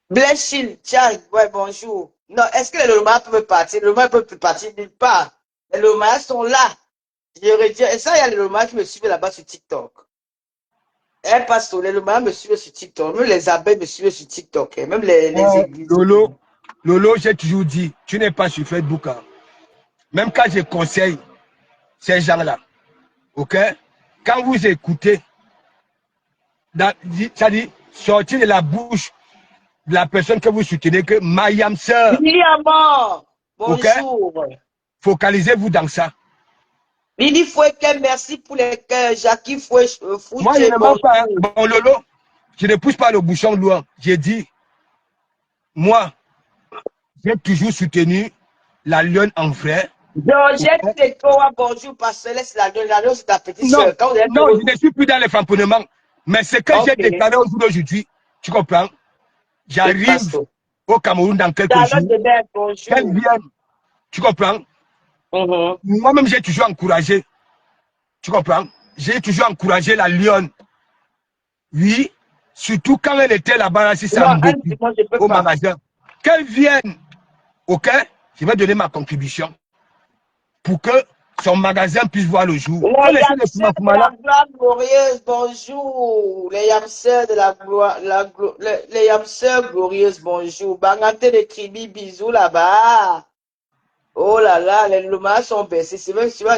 Bléchil, tiens, ouais, bonjour. Non, est-ce que les Lolomanias peuvent partir? Les Lolomanias ne peuvent plus partir nulle part. Les Lolomanias sont là. Je redis, et ça, il y a les Lolomanias qui me suivent là-bas sur TikTok. Eh, pasteur, les Lolomanias me suivent sur TikTok. Même les abeilles me suivent sur TikTok. Hein. Même les Oh, églises. Lolo, j'ai toujours dit, tu n'es pas sur Facebook. Hein. Même quand je conseille ces gens-là, ok? Quand vous écoutez, ça dit sortir de la bouche de la personne que vous soutenez que Mayam sœur, Lily Amor, ok? bonjour. Focalisez-vous dans ça. Lily Fouquet, merci pour les cœurs. Jackie Fouché, Moi, je ne mens pas. Hein. bonjour. Bon, Lolo, je ne pousse pas le bouchon loin. J'ai dit, moi, j'ai toujours soutenu la lionne en vrai. Georgette Okay? Tekoa, bonjour. Pasteur, laisse la donne, c'est ta petite Non, soeur. Quand vous êtes non, je ne suis plus dans les framponnements. Mais ce que j'ai ok, déclaré au jour d'aujourd'hui, tu comprends? oui, J'arrive pasteur. au Cameroun dans quelques Charlotte jours. de Belle, Qu'elle bonjour. vienne, tu comprends? Mhm. Moi-même, j'ai toujours encouragé, tu comprends? J'ai toujours encouragé la lionne. Oui, surtout quand elle était là-bas, si ça Non, me elle dit, moi, je ne peux au pas. magasin. Qu'elle vienne, ok? Je vais donner ma contribution pour que son magasin puisse voir le jour. Il faut Les laisser les Yamseurs de là. la gloire glorieuse, bonjour. Les Yamseurs de la gloire, les Yamseurs glorieuses, bonjour. Bangate de Kribi, bisous là-bas. Oh là là, les lumas sont baissés. C'est vrai, tu vois.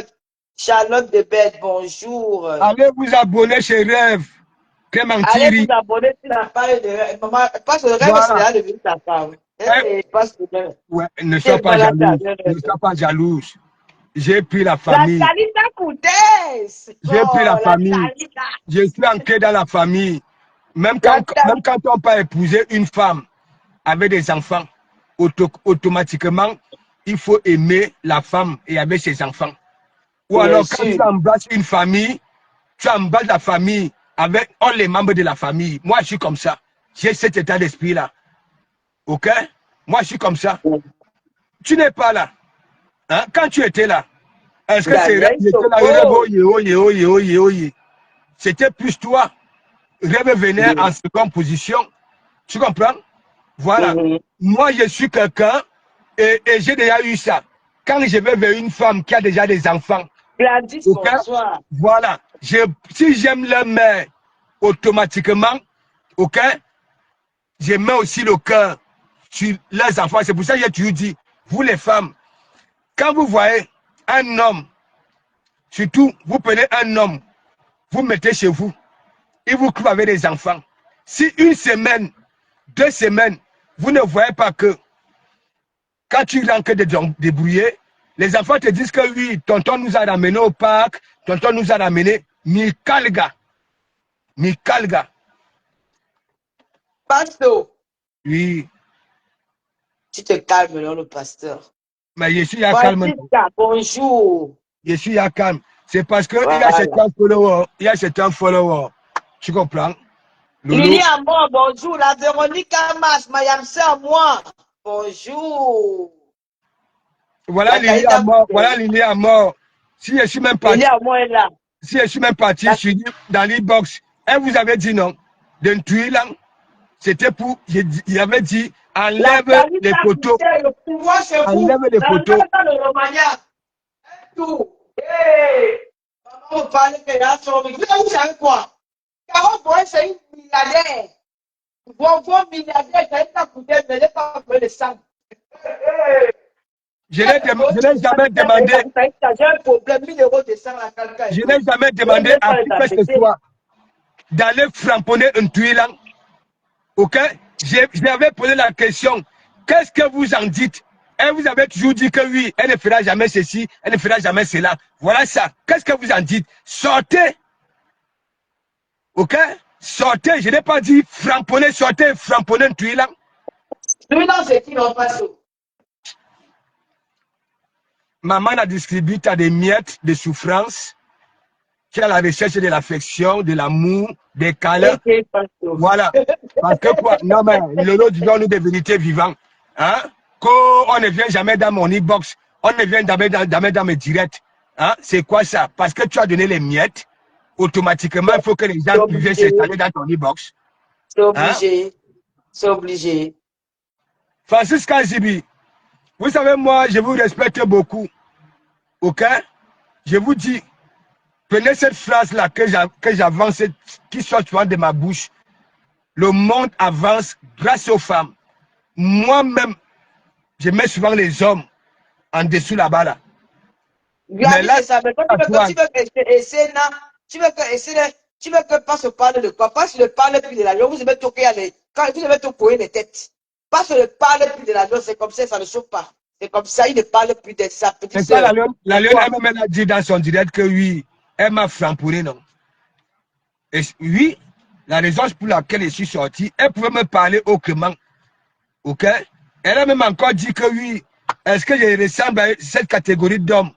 Charlotte de Bête, bonjour. Allez vous abonner chez Rêve, Allez vous Clémentiri. abonner sur la page de Rêve. Maman, passe le rêve, c'est Voilà. là devenu ta femme. Eh, Et passe le rêve. ouais, ne sois Quelle pas balade à jalouse. Ne Rêve. sois pas jalouse. J'ai pris la La famille. Talita Coutès. J'ai pris la Oh, la famille. Talita. Je suis ancré dans la famille. Même La quand on peut épouser une femme avec des enfants, automatiquement, il faut aimer la femme et avec ses enfants. Ou bien alors, quand sûr. tu embrasses une famille, tu embrasses la famille avec tous les membres de la famille. Moi, je suis comme ça. J'ai cet état d'esprit-là. OK? Moi, je suis comme ça. Tu n'es pas là. Hein? Quand tu étais là, est-ce que c'est Daniel était là, Soko. c'était plus toi. Rêve venait en seconde position. Tu comprends? Voilà. Mhm. Moi, je suis quelqu'un et j'ai déjà eu ça. Quand je vais vers une femme qui a déjà des enfants, Gladys, ok? bonsoir. Voilà. Si j'aime leur mère, automatiquement, ok? Je mets aussi le cœur sur leurs enfants. C'est pour ça que j'ai toujours dit, vous les femmes, quand vous voyez un homme, surtout, vous prenez un homme, vous mettez chez vous, il vous coupe avec des enfants. Si une semaine, 2 semaines, vous ne voyez pas que quand tu rentres de débrouiller, les enfants te disent que oui, tonton nous a ramenés au parc, tonton nous a ramenés, Mikalga. Mikalga. Pasteur, Oui, tu te calmes, non, le pasteur. mais je suis à calme. Francisca, bonjour. Je suis à calme. C'est parce qu'il y a Voilà. certains followers, il y a certains followers. Tu comprends? Lily Loulou. Amor, bonjour. La Véronique Amas, Mayam à moi. Bonjour. Voilà La Lily à Taïta mort. Voilà Coupé. Lily à mort. Si je suis même Lily parti, Amor est là. si je suis même parti La, dans l'inbox Elle vous avait dit non. D'un tuilant, c'était pour, il avait dit, La enlève qualité les photos. le pouvoir chez vous. Enlève les La photos. même dans le Romagna. Tout. Hey! Maman me parle que là, vous savez quoi? Carole Boy, c'est une milliardaire. Vos milliardaires, ça a coûté, mais elle pas fait le sang. Je n'ai jamais demandé. J'ai un problème, 1000 euros de sang à quelqu'un. Je n'ai jamais demandé à qui que ce soit d'aller framponner un tuilant. Ok? J'avais posé la question. Qu'est-ce que vous en dites? Et vous avez toujours dit que oui, elle ne fera jamais ceci, elle ne fera jamais cela. Voilà ça. Qu'est-ce que vous en dites? Sortez. Ok? Sortez. Je n'ai pas dit framponner, sortez, framponner un tuilant. Tuilant, c'est qui n'ont pas ça? Maman a distribué des miettes de souffrance, qui est à la recherche de l'affection, de l'amour, des câlins. Voilà. Parce que quoi? Non, mais Lolo, disons-nous des vérités vivantes. Hein? Qu'on ne vient jamais dans mon e-box, on ne vient jamais dans mes directs. Hein? C'est quoi ça? Parce que tu as donné les miettes, automatiquement, il faut que les gens puissent s'installer dans ton e-box. C'est obligé. Hein? C'est obligé. Francis Kazibi, vous savez, moi, je vous respecte beaucoup. Ok? Je vous dis, prenez cette phrase-là que j'avance, qui sort souvent de ma bouche. Le monde avance grâce aux femmes. Moi-même, je mets souvent les hommes en dessous là-bas. Là. Mais là, ça, mais quand tu veux que pas se parler de quoi? Pas se le parle plus de l'avion, vous devez toquer quand vous devez toquer les têtes. Pas se le parle plus de l'avion, c'est comme ça ne chauffe pas. C'est comme ça, il ne parle plus de sa petite sœur. La Lionne elle-même a dit dans son direct que oui, elle m'a framponné, non? Et oui, la raison pour laquelle je suis sorti, elle pouvait me parler autrement. Ok? Elle a même encore dit que oui, est-ce que je ressemble à cette catégorie d'hommes?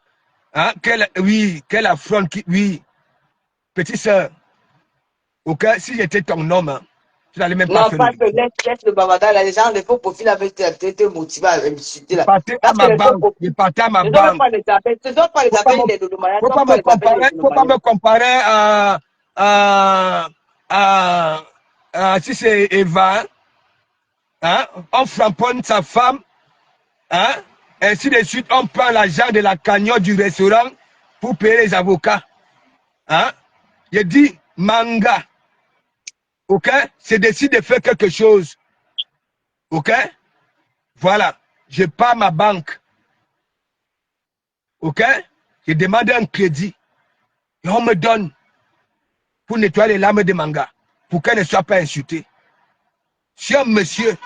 Hein? Qu'elle affronte, oui, petite sœur. Ok? Si j'étais ton homme, hein, tu n'allais même pas faire. Non, pas que laisse le babada, là, les gens, les faux profils avaient été motivés à insulter là. Partais à ma banque. Je partais à ma banque. Ce ne sont pas les appels des Dodoumaya. Faut pas me comparer à si c'est Eva, hein, on framponne sa femme, hein, ainsi de suite, on prend l'argent de la cagnotte du restaurant pour payer les avocats. Hein. Je dis manga. Ok? C'est décidé de faire quelque chose. Ok? Voilà. Je pars à ma banque. Ok? Je demande un crédit. Et on me donne pour nettoyer les lames de manga. Pour qu'elle ne soit pas insultée. Je suis un monsieur.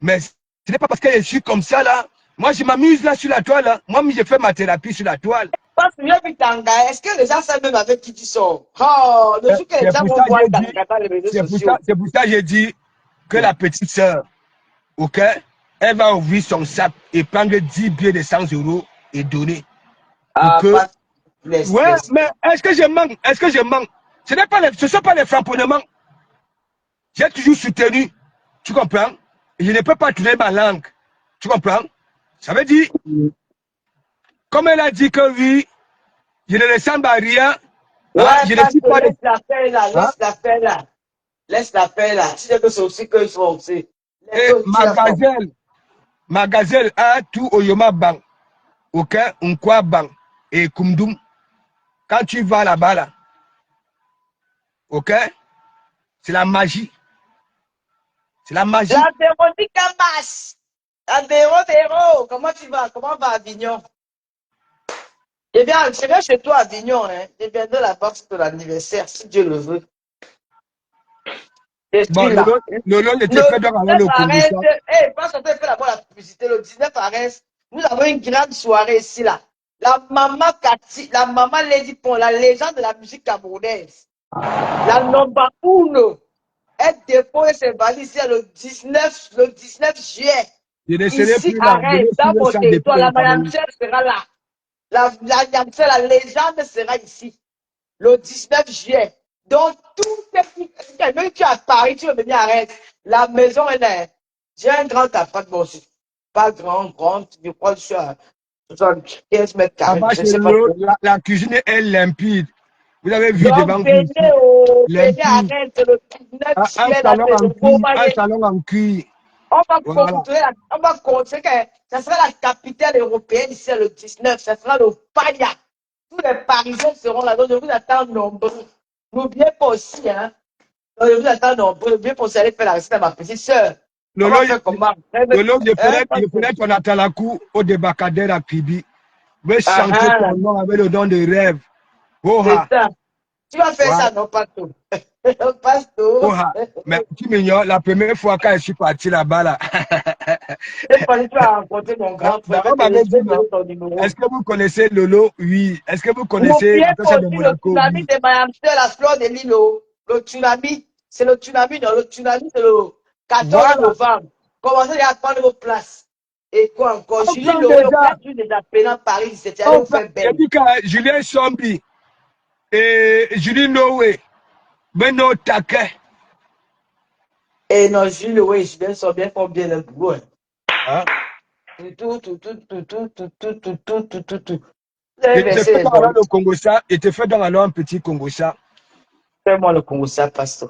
Mais ce n'est pas parce que je suis comme ça là. Moi, je m'amuse là sur la toile. Là. Moi, je fais ma thérapie sur la toile. Parce que est-ce que les gens savent même avec qui tu sors? Oh, le jour que les gens vont voir Tanga dans les réseaux sociaux. C'est pour ça que j'ai dit que la petite sœur, ok, elle va ouvrir son sac et prendre 10 billets de 100 € et donner. Ah, ouais, mais est-ce que je manque? Est-ce que je manque? Ce ne sont pas les framponnements. J'ai toujours soutenu. Tu comprends? Et je ne peux pas tourner ma langue. Tu comprends? Ça veut dire, comme elle a dit que oui, je ne ressemble à rien. Ouais, hein, je ne suis pas laisse la paix là, laisse la paix là. Laisse la paix là. Tu sais que c'est aussi qu'ils font aussi. Et ma gazelle a tout au Yoma Bang. Ok? Unkwa Bang. Et Kumdum. Quand tu vas là-bas, là, ok? C'est la magie. C'est la magie. La Véronique Amas. La Véro. Comment tu vas? Comment va Avignon? Eh bien, je vais chez toi à Avignon. Hein. Je viendrai là-bas pour l'anniversaire, si Dieu le veut. Bon, Lolo n'était pas dans le commission. Parce qu'on fait d'abord la publicité. Le 19 Arès, nous avons une grande soirée ici, là. La maman Cathy, la maman Lady Pon, la légende de la musique camerounaise. La number uno. Elle dépose ses valises le 19 juillet. Ici, à Rennes, dans mon territoire, la Mayamsel sera là. La légende sera ici. Le 19 juillet. Donc, tout est... Même tu es à Paris, tu veux venir à Rennes. La maison est là. J'ai un grand appartement aussi. Pas grand, je crois que je suis à 75 mètres carrés. La cuisine est limpide. Vous avez vu devant Donc, vous ici, venez, l'impur, arrête le 19 un ciel là, salon c'est en le beau cuir, un maillé. salon en cuir. On va Voilà. construire, on va construire, ça sera la capitale européenne ici le 19, ça sera le Paya. Tous les Parisiens seront là, donc je vous attends nombreux. N'oubliez pas aussi, hein. Donc, je vous attends nombreux, n'oubliez pas aussi aller faire la recette à ma petite soeur. On Lolo, va faire comment? Lolo, Hein, je ferai ton atalakou au débarcadère à Kribi. Je vais ah, chanter ah, ton nom avec le don de rêve. c'est Oha, ça. Tu vas faire voilà, ça, non, pas tout. Pas tout. oha. Mais tu m'ignores, la première fois quand je suis parti là-bas, là, Et quand tu vas rencontrer mon grand frère, on m'avait je dit vais te non. donner ton numéro. Est-ce que vous connaissez Lolo? Oui. Est-ce que vous connaissez N'oubliez la pas tête de aussi le Monaco? tsunami Oui. de Miami, la fleur de l'île. Le tsunami, c'est le tsunami, non, le tsunami, c'est le 14 Voilà. novembre. Commencez à prendre vos places. Et quoi encore? On Julie prend Laurent, le déjà. 4 juillet déjà pénal Paris, c'était allé vous faire J'ai belle. dit que Julien Sombi et Julie Noé, Beno Taquet. Et non, Julie, oui, je viens sont bien, font bien le boulot. Hein? Tout. Vous avez J'ai versé fait les dans hommes. le Congo ça, et te fait dans un petit Congo ça. Fais-moi le Congo, ça passe.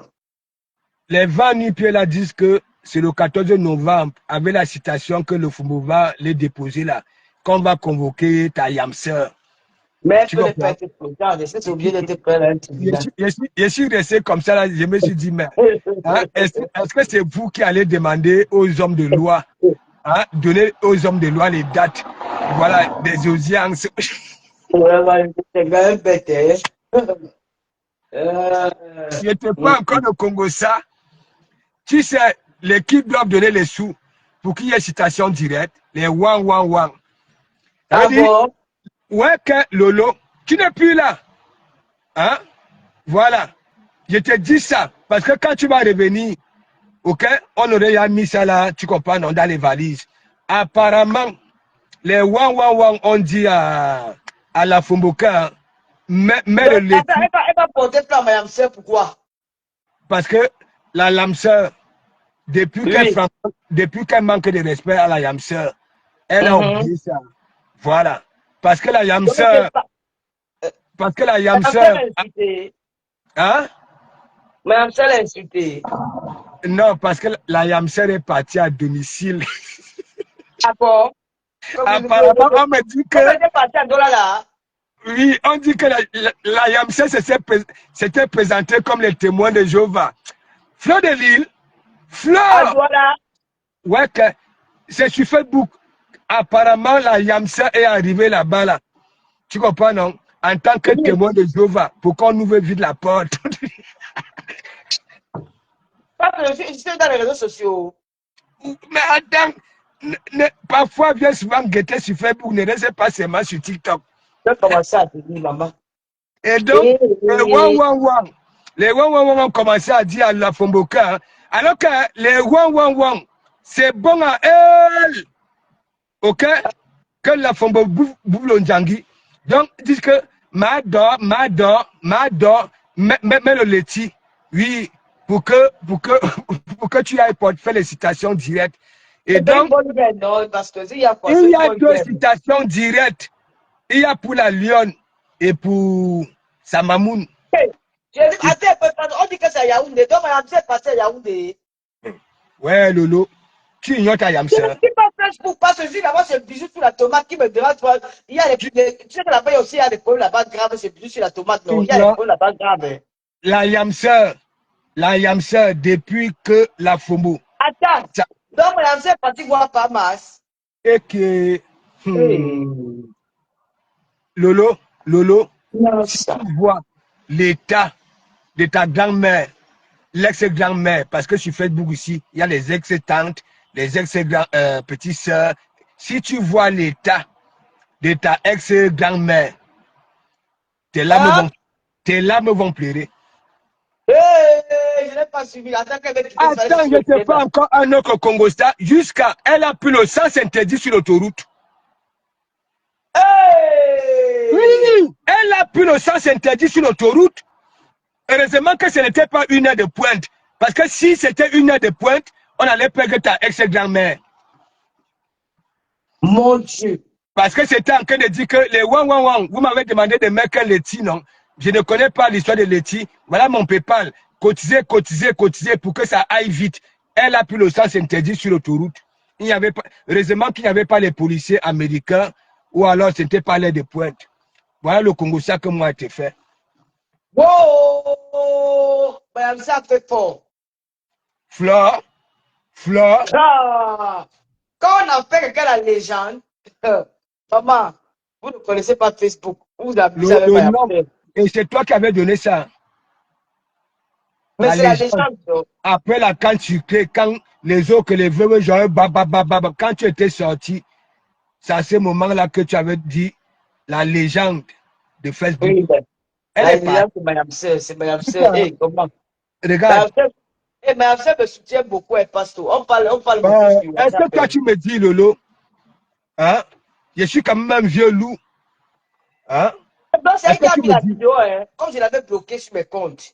Les 20 Nupiers là disent que c'est le 14 novembre, avec la citation que le Fumbo va les déposer là, qu'on va convoquer ta Yamseur. Mais elle Tu peut ne pas comprends? être présente. Je suis obligé d'être prêt à un tribunal. Je suis resté comme ça là, je me suis dit, mais hein, est-ce que c'est vous qui allez demander aux hommes de loi, hein, donner aux hommes de loi les dates, voilà, des audiences? Vraiment, c'est quand même bête, hein. Je n'étais pas encore au Congo ça. Tu sais, l'équipe doit donner les sous pour qu'il y ait citation directe, les wang wang wang. Ça veut Ah dire, bon? ouais, que Lolo, tu n'es plus là. Hein? Voilà. Je te dis ça parce que quand tu vas revenir, ok, on aurait déjà mis ça là, tu comprends, non, dans les valises. Apparemment, les wang wang wang ont dit à la Fumboka, mets le Donc, laitier elle va porter plainte à Mme Sœur, pourquoi? parce que la lamseur, Oui. depuis qu'elle manque de respect à la yamseur, elle a Mhm. oublié ça. Voilà. Parce que la Donc, yamseur, parce que la Mme Sœur yamseur, l'a insulté. hein? Mme Sœur l'a insulté. Non, parce que la yamseur est partie à domicile. D'accord. Comme Apparemment, on me dit que, elle était partie à Dola là. oui, on dit que la yamseur s'était présentée comme les témoins de Jéhovah. Fleur de Lille, À Fleur, Douala. ouais, c'est sur Facebook. Apparemment, la yamseur est arrivée là-bas, là. Tu comprends, non? En tant que Oui. témoin de Jéhovah, pour qu'on ouvre vite la porte. Parce que je suis dans les réseaux sociaux. Mais attends, parfois, viens souvent guetter sur Facebook, ne reste pas seulement sur TikTok. J'ai commencé à te dire, maman. Et donc, Et, les Wang Wang Wang ont commencé à dire à la Fomboka, hein, alors que les Wang Wang Wang, c'est bon à elle, ok? Que la Fombo bouffe le Ndjangi. Donc, ils disent que Mador, mets le laitier. Oui, pour que tu ailles faire les citations directes. Et c'est une donc, bonne nouvelle, non? Parce que s'il y a quoi, c'est il y une a bonne deux nouvelle. citations directes. Il y a pour la Lyon et pour Samamoun. Hey, attends, on dit que c'est à Yaoundé. Donc, Mme Sœur est passée à Yaoundé. Ouais, Lolo, tu ignores ta Je ne Yamsa. suis pas Facebook parce que là-bas, c'est le bijou sur la tomate qui me dérange. Il y a tu sais que là-bas, aussi, il y a des problèmes là-bas graves, c'est le bijou sur la tomate, Tu non? Il y a des ignores problèmes là-bas graves. Hein. la Yamsa, depuis que la Fombo. Attends, Ça, donc Mme Sœur est partie voir pas masse. et que, Hey. Lolo, Non, si ça. tu vois l'état de ta grand-mère, l'ex-grand-mère, parce que sur Facebook ici, il y a les ex-tantes, les ex-petites-sœurs. Si tu vois l'état de ta ex-grand-mère, Hein? tes larmes vont pleurer. Hey, je n'ai pas suivi. Attends qu'elle va quitter ça, je Attends, suis je le te fais là. encore un autre Congo Star, jusqu'à elle a plus le sens interdit sur l'autoroute. Hey! Oui, elle a plus le sens interdit sur l'autoroute. Heureusement que ce n'était pas une heure de pointe. Parce que si c'était une heure de pointe, on allait perdre ta ex-grand-mère. Mon Dieu. Parce que c'était en train de dire que les wang wang wang, vous m'avez demandé de mettre un laitier, non? Je ne connais pas l'histoire de Letty. Voilà mon PayPal. Cotiser, cotiser, cotiser pour que ça aille vite. Elle a pris le sens interdit sur l'autoroute. Il n'y avait pas, heureusement qu'il n'y avait pas les policiers américains ou alors ce n'était pas l'air de pointe. Voilà le Congo, ça que moi a été fait. Wow! Madame, ça fait fort. Flore, Ah! Quand on a fait quelqu'un la légende, maman, vous ne connaissez pas Facebook. Vous abusez avec le Madame. nom. Et c'est toi qui avais donné ça. Mais La c'est la légende. légende. Donc. Après la canne sucrée, quand les autres, les veuves, genre, quand tu étais sorti, c'est à ce moment-là que tu avais dit la légende de Facebook. Oui, mais Elle la est partie. légende, c'est Madame Sœur. C'est Madame Sœur. Hey, comment? Regarde. Madame Sœur me soutient beaucoup, elle passe tout. On parle beaucoup sur Est-ce que WhatsApp. toi, tu me dis, Lolo, hein? Je suis quand même un vieux loup. Hein? Non, c'est Est-ce elle qui que a tu mis me la dis? vidéo, hein, comme je l'avais bloqué sur mes comptes.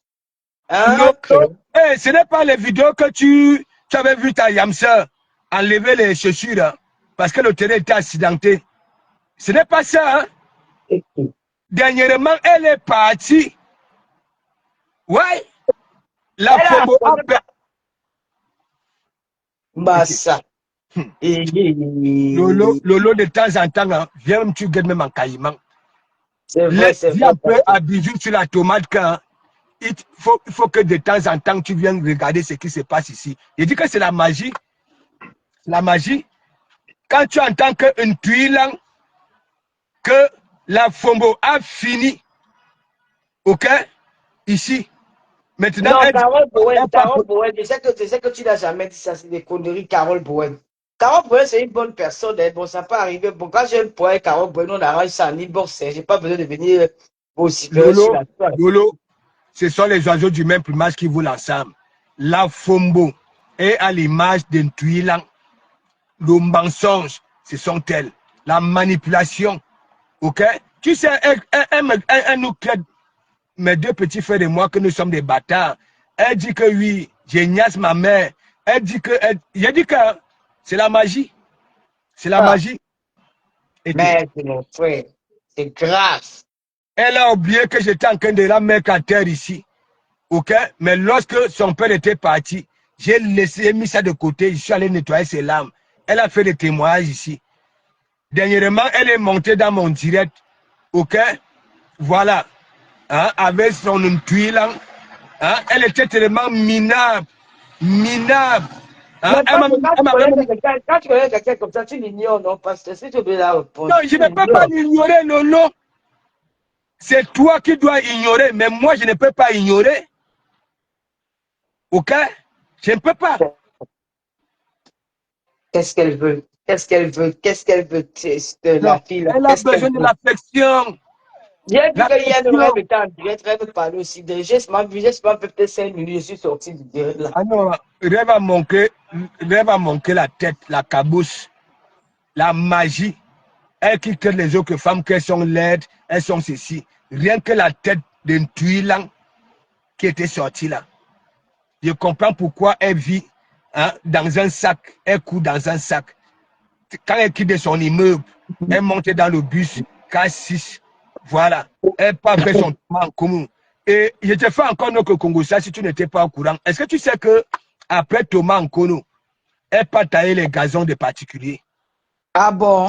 Hein? Lolo, hey, ce n'est pas les vidéos que tu avais vu ta Yamsa enlever les chaussures hein, parce que le terrain était accidenté. Ce n'est pas ça. Hein? Dernièrement, elle est partie. Ouais. La Fombo a fait. Massa. Lolo, de temps en temps, hein, viens, tu gagnes même en caïman. C'est vrai, c'est Viens vrai. un peu à bisous sur la tomate quand il faut que de temps en temps, tu viennes regarder ce qui se passe ici. Je dis que c'est la magie. La magie. Quand tu entends qu'une tuile, que la Fombo a fini, ok, ici. Maintenant, Non, Carole Bowen, je sais que tu n'as jamais dit ça, c'est des conneries, Carole Bowen. Carole Bowen, c'est une bonne personne, hein. Bon, ça peut arriver. Bon, quand j'ai un poids, Carole Bowen, on arrange ça en inbox, hein. J'ai pas besoin de venir aussi sur la toile. Lolo, ce sont les oiseaux du même plumage qui volent ensemble. La Fombo est à l'image d'un tuilan. Le mensonge, ce sont elles. La manipulation, ok? Tu sais, nous, mes deux petits frères et moi, que nous sommes des bâtards. Elle dit que oui, j'ai niaise ma mère. Elle dit que, j'ai dit que c'est la magie. C'est la magie. Et Mais c'est mon frère, c'est grave. elle a oublié que j'étais en train de la mettre à terre ici. Ok? Mais lorsque son père était parti, j'ai mis ça de côté. Je suis allé nettoyer ses larmes. Elle a fait des témoignages ici. Dernièrement, elle est montée dans mon direct. Ok? Voilà. Hein? Avec son tuile. Hein? Elle était tellement minable. Minable. Hein? Mais quand tu connais quelqu'un comme ça, tu l'ignores, non, parce que si tu veux la répondre. Non, je ne peux pas l'ignorer, Lolo. C'est toi qui dois ignorer, mais moi, je ne peux pas ignorer. Ok? Je ne peux pas. Qu'est-ce qu'elle veut? Qu'est-ce qu'elle veut? Qu'est-ce qu'elle veut, la fille? Elle a besoin de l'affection. J'ai vu qu'il y a une rêve était en direct, rêve parler aussi. J'ai fait peut-être 5 minutes, je suis sorti du direct là. Ah non, rêve a manqué la tête, la cabouche, la magie. Elle qui crée les autres femmes qu'elles sont laides, elles sont ceci. Rien que la tête d'un tuilan qui était sorti là. Je comprends pourquoi elle vit hein, dans un sac, elle court dans un sac. Quand elle quitte son immeuble, elle monte dans le bus, K6, voilà. Elle part faire son tour en commun. Et je te fais encore notre Congo ça si tu n'étais pas au courant. Est-ce que tu sais que après Thomas Nkono, elle part tailler les gazons des particuliers? Ah bon?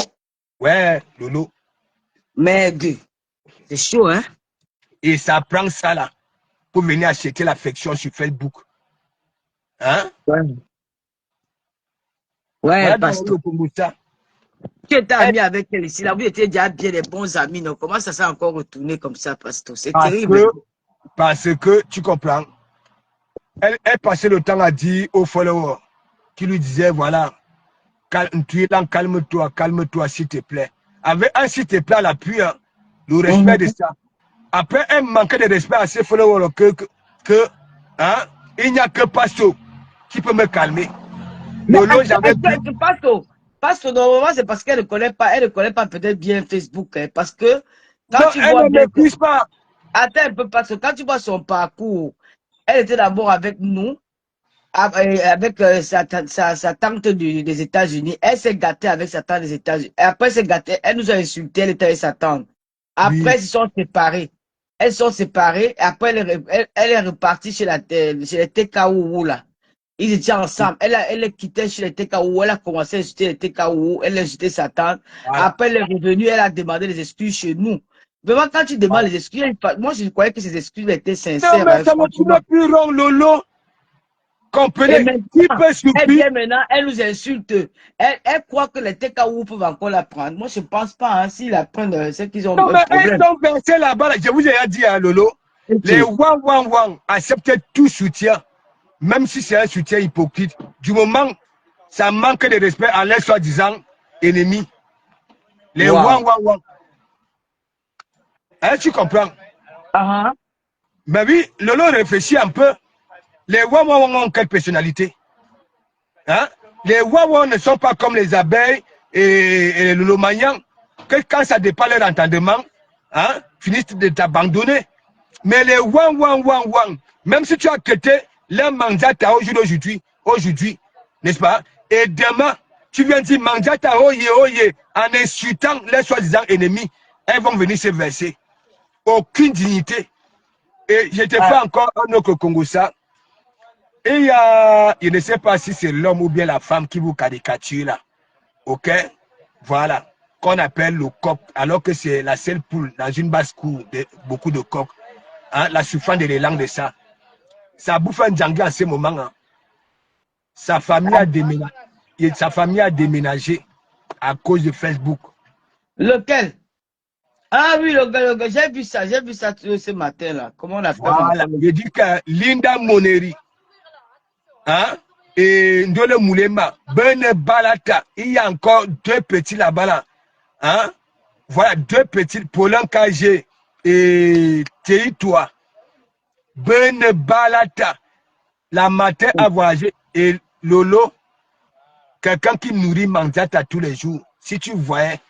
Ouais, Lolo. Mais c'est chaud, hein? Et ça prend ça là pour venir acheter l'affection sur Facebook. Hein? Ouais. Ouais, voilà parce que tu étais ami avec elle ici, là, vous étiez déjà bien des bons amis, non? Comment ça s'est encore retourné comme ça, Pasteur? C'est terrible. Parce que, tu comprends, elle passait le temps à dire aux followers qui lui disaient, voilà, tu es là, calme-toi, s'il te plaît. Avec un s'il te plaît à l'appui, hein, le respect de ça. Après, elle manquait de respect à ses followers hein, il n'y a que Pasto qui peut me calmer. Lolo, j'avais dit. Pasto, normalement, c'est parce qu'elle ne connaît pas peut-être bien Facebook, hein, parce que quand tu vois bien. Pas. Attends un peu, parce que quand tu vois son parcours, elle était d'abord avec nous, avec sa tante des États-Unis. Elle s'est gâtée avec sa tante des États-Unis. Après, elle s'est gâtée, elle nous a insulté, elle était avec sa tante. Après, ils se sont séparés. elles sont séparées. Après, elle est repartie chez les TKO là. Ils étaient ensemble. Elle est quittée chez les TKO. Elle a commencé à insulter les TKO. Elle a insulté Satan. Voilà. Après, elle est revenue. Elle a demandé des excuses chez nous. Vraiment, quand tu demandes Voilà. les excuses, moi, je croyais que ces excuses étaient Non, sincères. mais ça me Franchement. trouve plus rond, Lolo. Et Comprenez, qui maintenant, peut elle souffrir? vient maintenant, elle nous insulte. Elle croit que les TKO peuvent encore la prendre. Moi, je ne pense pas. Hein, s'ils la prennent, c'est qu'ils ont Non, un mais elles problème. sont versées là-bas. Je vous ai dit, hein, Lolo, les Wang acceptent tout soutien, même si c'est un soutien hypocrite. Du moment ça manque de respect à leurs soi-disant ennemis. Les Wow. Wang. Hein, tu comprends? Uh-huh. Mais oui, Lolo réfléchit un peu. Les Wang ont quelle personnalité? Hein? Les Wang ne sont pas comme les abeilles et les Lolomanians, que quand ça dépasse leur entendement, hein, finissent de t'abandonner. Mais les Wang, même si tu as quitté leur mandat aujourd'hui, n'est-ce pas? Et demain, tu viens dire mandat oye, en insultant les soi-disant ennemis, elles vont venir se verser. Aucune dignité. Et je te fais encore un autre Congo ça. Et il y a, je ne sais pas si c'est l'homme ou bien la femme qui vous caricature là. Ok? Voilà. Qu'on appelle le coq, alors que c'est la seule poule dans une basse-cour de beaucoup de coqs. Hein, la souffrance de l'élan de ça. Ça bouffe un django en ce moment. Hein. Sa famille a déménagé à cause de Facebook. Lequel? Ah oui, le gars, j'ai vu ça ce matin là. Comment on appelle Voilà. encore? Je dis que Linda Moneri, hein, et Ndole Moulema, Bene Balata, il y a encore deux petits là-bas là. Hein? Voilà, deux petits, Paulin KG et Territoire. Bene Balata, la matin à voyager. Et Lolo, quelqu'un qui nourrit Manzata tous les jours. Si tu voyais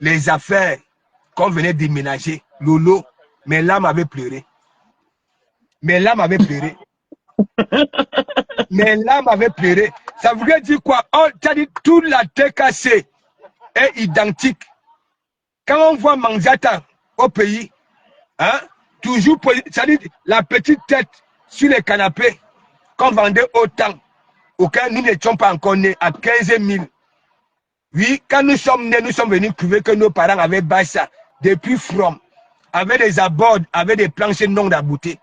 les affaires qu'on venait déménager, Lolo, mes larmes avaient pleuré. Mes larmes avaient pleuré. Mes larmes avaient pleuré. Ça voulait dire quoi? Oh, tu as dit toute la TKC est identique. Quand on voit Manzata au pays, hein, toujours, ça dit la petite tête sur les canapés qu'on vendait autant, auquel nous n'étions pas encore nés, à 15 000. Oui, quand nous sommes nés, nous sommes venus trouver que nos parents avaient bâti ça depuis From, avec des abords, avec des planchers non d'abouté.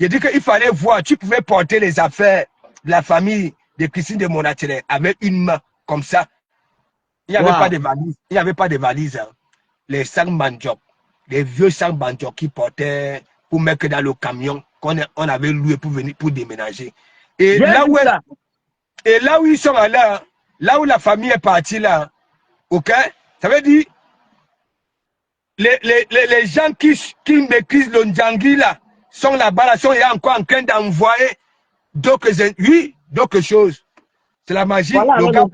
J'ai dit qu'il fallait voir, tu pouvais porter les affaires de la famille de Christine de Monatiré avec une main comme ça. Il n'y avait pas de valise. Il n'y avait pas de valise. Hein. Les sacs mandioc, les vieux sacs mandioc qui portaient pour mettre dans le camion qu'on avait loué pour venir pour déménager. Et là où ils sont allés, là où la famille est partie là, ok, ça veut dire les gens qui maîtrisent le Ndjangui là sont là-bas, là, sont encore en train d'envoyer d'autres choses. C'est la magie. Voilà, Le gars,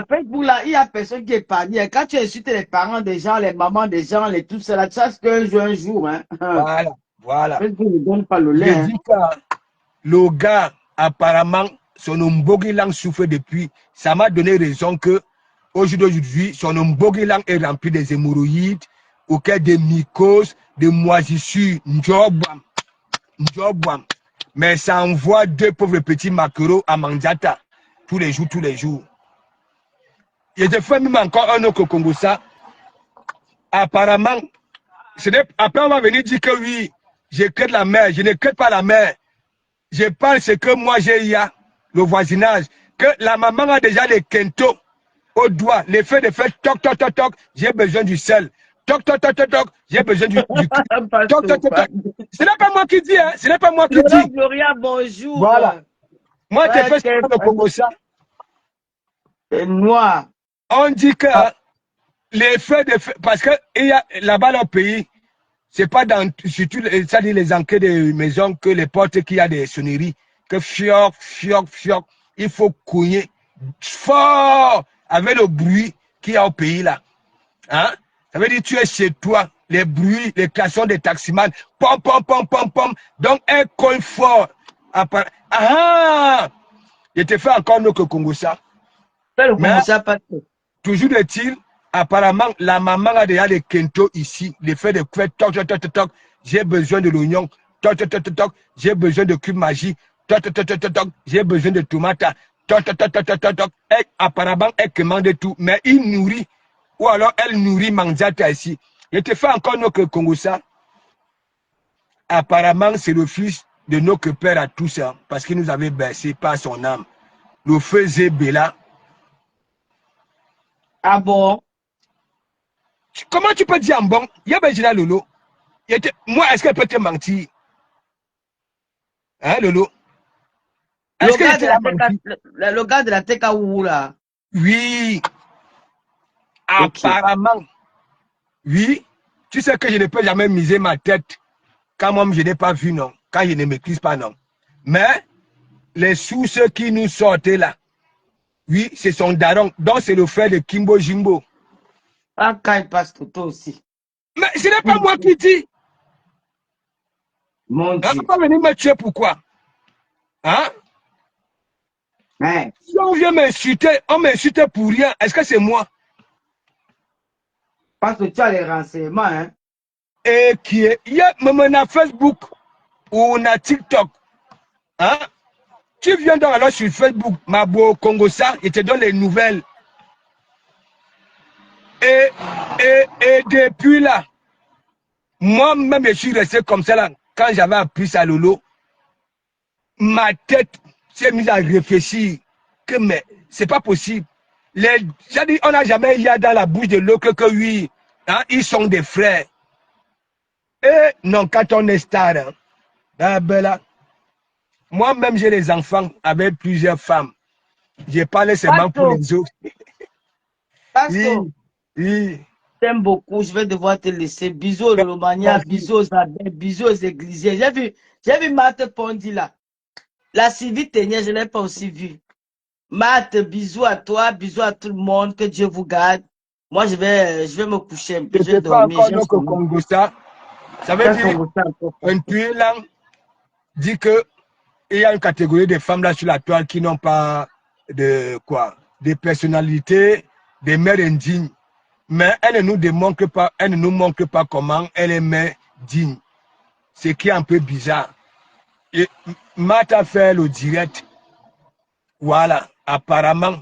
Facebook là, il y a personne qui est parmi. Quand tu insultes les parents des gens, les mamans des gens, les tout cela, ça c'est un jour. Hein. Voilà. Facebook ne donne pas le lait. Je dis que le gars, apparemment, son Mbogilang souffre depuis. Ça m'a donné raison que aujourd'hui, son Mbogilang est rempli des hémorroïdes, auquel des mycoses, des moisissures, njobam. Mais ça envoie deux pauvres petits maquereaux à Manzata tous les jours. Et je fais même encore un autre Congo ça. Apparemment, après on va venir dire que oui, je crée la mer. Je ne crée pas la mer. Je parle ce que moi j'ai eu, le voisinage, que la maman a déjà les quintos au doigt, l'effet de faire toc, j'ai besoin du sel. Toc, j'ai besoin du toc. Ce n'est pas moi qui dis, hein. Ce n'est pas moi qui dis. Gloria, bonjour. Voilà. Moi, je fais ce le Congo ça. C'est noir. On dit que les feux de feu, parce que là-bas dans le pays, c'est pas dans surtout ça dit les enquêtes de maison que les portes qu'il y a des sonneries, que fioc, il faut cogner fort avec le bruit qu'il y a au pays là. Hein? Ça veut dire tu es chez toi, les bruits, les klaxons des taximans, pom. Donc un cogne fort. Je te fais encore mieux que Congo ça. Mais toujours est-il, apparemment, la maman a déjà les kento ici, les fait de couettes, toc. j'ai besoin de l'oignon. Toc, toc, toc, toc, toc, j'ai besoin de cube magie. Toc, toc, toc, toc, toc, toc, j'ai besoin de tomates. Toc, toc, toc, toc, toc, toc, toc. Apparemment, elle commande tout, mais il nourrit. Ou alors, elle nourrit Manzata ici. Je te fais encore notre Congo ça. Apparemment, c'est le fils de notre père à tous, hein, parce qu'il nous avait bercé par son âme. Le feu Zébéla. Ah bon? Comment tu peux dire en bon? Il y a Benjina Lolo. Moi, est-ce qu'elle peut te mentir? Hein, Lolo? Le Est-ce que je gars, te la menti? le gars de la TKU là. Oui. Ok. Apparemment. Oui. Tu sais que je ne peux jamais miser ma tête quand moi je n'ai pas vu, non. Quand je ne maîtrise pas, non. Mais les sources qui nous sortent là, oui, c'est son daron. Donc c'est le frère de Kimbo Jimbo. Ah, quand il passe tout aussi. Mais ce n'est pas moi qui dis. Mon Hein, Dieu. on va venir me tuer pourquoi? Hein? Hein? Si on vient m'insulter, on m'insulte pour rien. Est-ce que c'est moi? Parce que tu as les renseignements, hein? Et qui est, il y a même na Facebook ou on a TikTok. Hein? Tu viens donc alors sur Facebook, Mabo Congo ça, et te donne les nouvelles. Et depuis là, moi-même je suis resté comme ça là. Quand j'avais appris ça Lolo, ma tête s'est mise à réfléchir que mais c'est pas possible. J'ai dit, on n'a jamais eu dans la bouche de l'autre que oui, hein, ils sont des frères. Et non, quand on est star, hein, ah ben là, moi-même j'ai des enfants avec plusieurs femmes. Je parle seulement pour Pasto, les autres. Pasto, Oui, oui. t'aime beaucoup. Je vais devoir te laisser. Bisous le Romagna, Merci. bisous aux abbés, bisous aux églisiers. J'ai vu Marthe Pondi là. La Sylvie Ténier, je ne l'ai pas aussi vue. Marthe, bisous à toi, bisous à tout le monde. Que Dieu vous garde. Moi, je vais me coucher un peu. Je Je vais ne fais pas dormir. encore J'ai donc au sommeil. Congo ça. Ça veut Qu'est-ce qu'on dire, vous fait encore? un tué là dit que il y a une catégorie de femmes là sur la toile qui n'ont pas de quoi, des personnalités, des mères indignes. Mais elle ne nous démontre pas, elle ne nous montre pas comment elle est mère digne. Ce qui est un peu bizarre. Et Matt a fait le direct. Voilà, apparemment,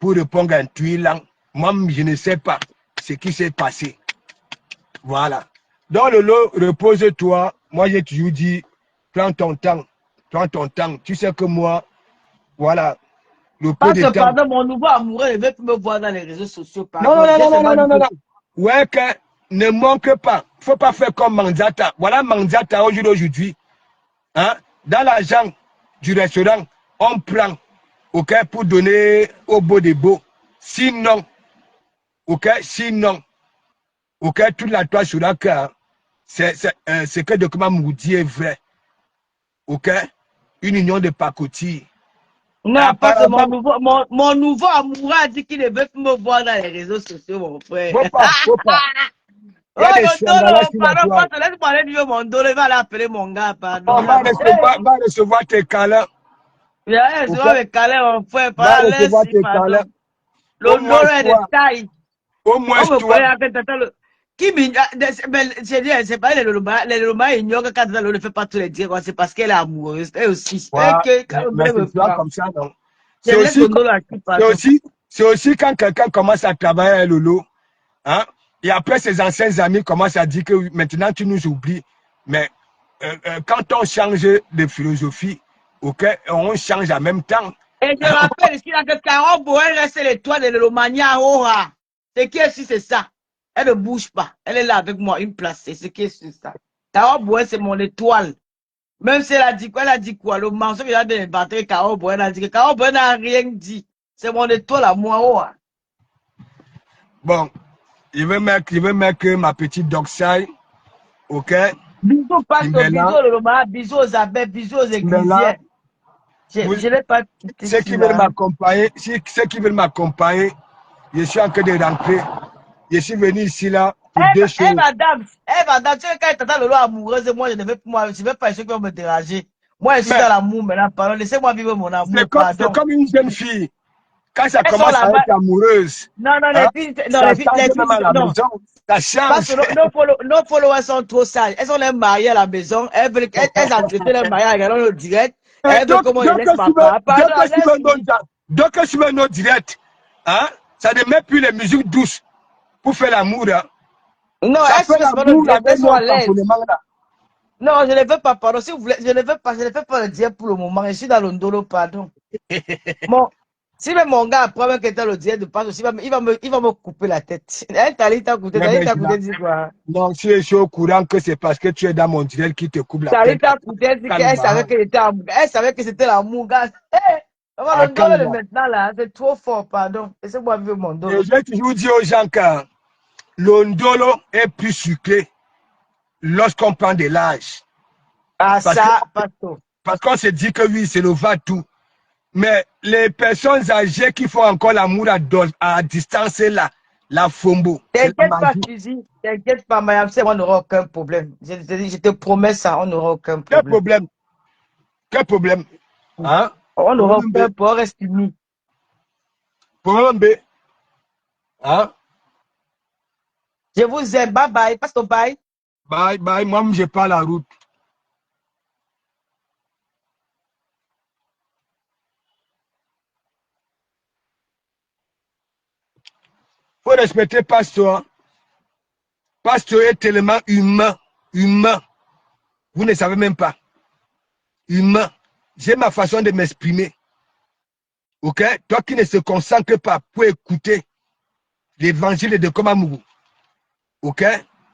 pour répondre à un tuilant, moi, je ne sais pas ce qui s'est passé. Voilà. Dans le lot, repose-toi. Moi, j'ai toujours dit, prends ton temps. Prends ton temps. Tu sais que moi, voilà, le peu Parce de que temps. pendant mon nouveau amoureux, il veut plus me voir dans les réseaux sociaux. Non, Pardon, non, j'ai non, non, seulement non, dit non, non, que non. Ouais, que ne manque pas. Il ne faut pas faire comme Manzata. Voilà Manzata aujourd'hui. Hein? Dans l'argent du restaurant, on prend, ok, pour donner au beau des beaux. Sinon, ok, sinon, ok, toute la toile sur la cœur, c'est que le document Moudi est vrai. Ok? Une union de pacotille. non, parce que Apparemment, mon nouveau amoureux a dit qu'il ne veut plus me voir dans les réseaux sociaux, mon frère. faut pas, faut pas. Oh, Il y a des mon chandalas dolo, sur la pardon, toile. pardon, laisse-moi aller vivre mon dolo, il va l'appeler mon gars, On pardon. va recevoir tes câlins. Yeah, je Ok? vais me caler, mon frère, Va pardon, recevoir laisse-y, tes câlins. pardon. Au Le moins dolo est de toi, taille. au moins On me toi. connaît avec tata le. Qui j'ai dit, c'est pas les Loma ignorent que quand elle ne fait pas tous les dire, c'est parce qu'elle est amoureuse. Elle aussi. Et Voilà. que quand le Mais dolo me c'est toi prend, comme ça, non? je C'est laisse aussi, le dolo à qui, c'est pardon. aussi, c'est aussi quand quelqu'un commence à travailler à Lolo, hein? Et après ses anciens amis commencent à dire que maintenant tu nous oublies. Mais quand on change de philosophie, ok, on change en même temps. Et je rappelle ici là, que Carole Boel reste l'étoile de l'Elomania Aura. Ce qui est sûr, c'est ça. Elle ne bouge pas. Elle est là avec moi, une place. C'est ce qui est sûr, ça. Carole Boel, c'est mon étoile. Même si elle a dit quoi? Le mensonge qu'il a de l'inventer, Carole Boel a dit que Carole Boel n'a rien dit. C'est mon étoile à moi, Aura. Bon, je vais mettre ma petite doxaille, ok? Bisous, Pastor, bisous, Timberland, le Loma, bisous aux abbés, bisous aux Timberland, églisiens. Je n'ai pas quitté ceux ici, qui veulent là. m'accompagner, ceux qui veulent m'accompagner, je suis en train de rentrer. Je suis venu ici là pour deux choses. Madame, madame, tu sais, quand t'entends le lot amoureuse, moi, je ne vais pas essayer de me déranger. Moi, je suis Mais dans l'amour maintenant, pardon. Laissez-moi vivre mon amour, c'est pardon. comme une jeune fille. Quand ça Elles sont commence à là-bas. être amoureuse, Non, non, hein, non, ça les change même filles, à la non. maison. Ça Parce change. que nos followers sont trop sages. Elles sont les mariées à la maison. Elles entretiennent les mariés en regardant le direct. Elles veulent comment je laisse ma part. Pardon, laisse-moi. Donc, je suis nos directs, hein, ça ne met plus les musiques douces pour faire l'amour. Hein. Non, Ça elles fait font pas le l'amour direct. Elles avec sont nos à l'aise. tamponnements là. Non, je ne veux pas, pardon. Si vous voulez, je ne veux pas, je ne fais pas le direct pour le moment. Je suis dans le ndolo, pardon. Bon, si même mon gars apprend même que dans le direct de passe aussi, il va me couper la tête. Tali t'a coûté, Mais ben, dit quoi? non, si je suis au courant que c'est parce que tu es dans mon direct qui te coupe la Tali tête. t'a coûté, dit qu'elle savait que j'étais amour. Elle savait que c'était l'amour, gars. Hé, le ndolo de Calme. maintenant là, c'est trop fort, pardon. Laissez-moi vivre mon Et ndolo. j'ai toujours dit aux gens que l'ondolo est plus sucré lorsqu'on prend de l'âge. Ah, Parce que ça, pastor. parce qu'on se dit que oui, c'est le va-tout. Mais les personnes âgées qui font encore l'amour à distance, là, la fombo, c'est la T'inquiète pas, magie. Fizi. T'inquiète pas, Mayam, on n'aura aucun problème. Je te promets ça, on n'aura aucun Quel problème. problème? Quel problème? Hein? On n'aura Problème B. aucun problème, reste unis. Problème B. Hein? Je vous aime. Bye bye. Passe ton bye. Bye, bye. Moi, je pas la route. Faut respecter Pasteur. Pasteur est tellement humain. Humain. Vous ne savez même pas. Humain. J'ai ma façon de m'exprimer. Ok? Toi qui ne se consacre pas pour écouter l'évangile de Komamougou. Ok?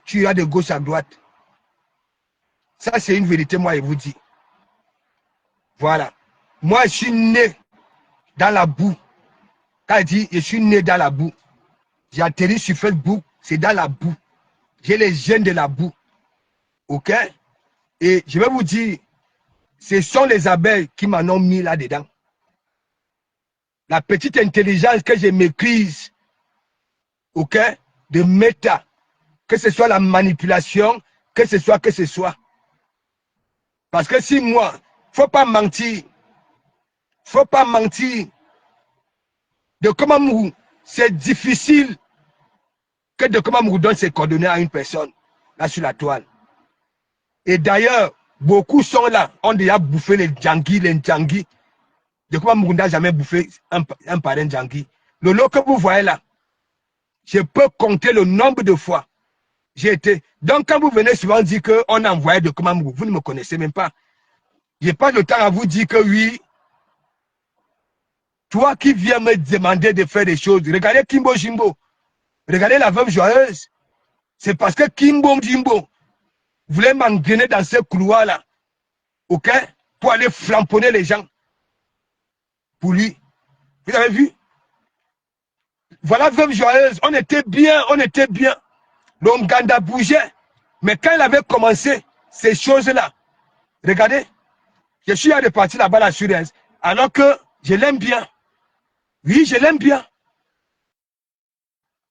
Tu as de gauche à droite. Ça, c'est une vérité, moi, je vous dis. Voilà. Moi, je suis né dans la boue. Quand je dis je suis né dans la boue, j'ai atterri sur Facebook, c'est dans la boue. J'ai les gènes de la boue. OK? Et je vais vous dire, ce sont les abeilles qui m'en ont mis là-dedans. La petite intelligence que je maîtrise, OK? De méta, que ce soit la manipulation, que ce soit. Parce que si moi, faut pas mentir, de comment c'est difficile que de comment vous donne ses coordonnées à une personne, là sur la toile. Et d'ailleurs, beaucoup sont là, ont déjà bouffé les djangui. De comment vous n'a jamais bouffé un parrain djangui. Le lot que vous voyez là, je peux compter le nombre de fois. J'ai été. Donc, quand vous venez souvent dire qu'on a envoyé de comment vous ne me connaissez même pas. Je n'ai pas le temps à vous dire que oui, toi qui viens me demander de faire des choses, regardez Kimbo Jimbo, regardez la veuve joyeuse. C'est parce que Kimbo Jimbo voulait m'engrainer dans ce couloir-là, ok, pour aller flamponner les gens. Pour lui. Vous avez vu? Voilà, veuve joyeuse, on était bien. Le Nganda bougeait. Mais quand il avait commencé ces choses-là, regardez, je suis à repartir là-bas la Suresse, alors que je l'aime bien. Oui, je l'aime bien.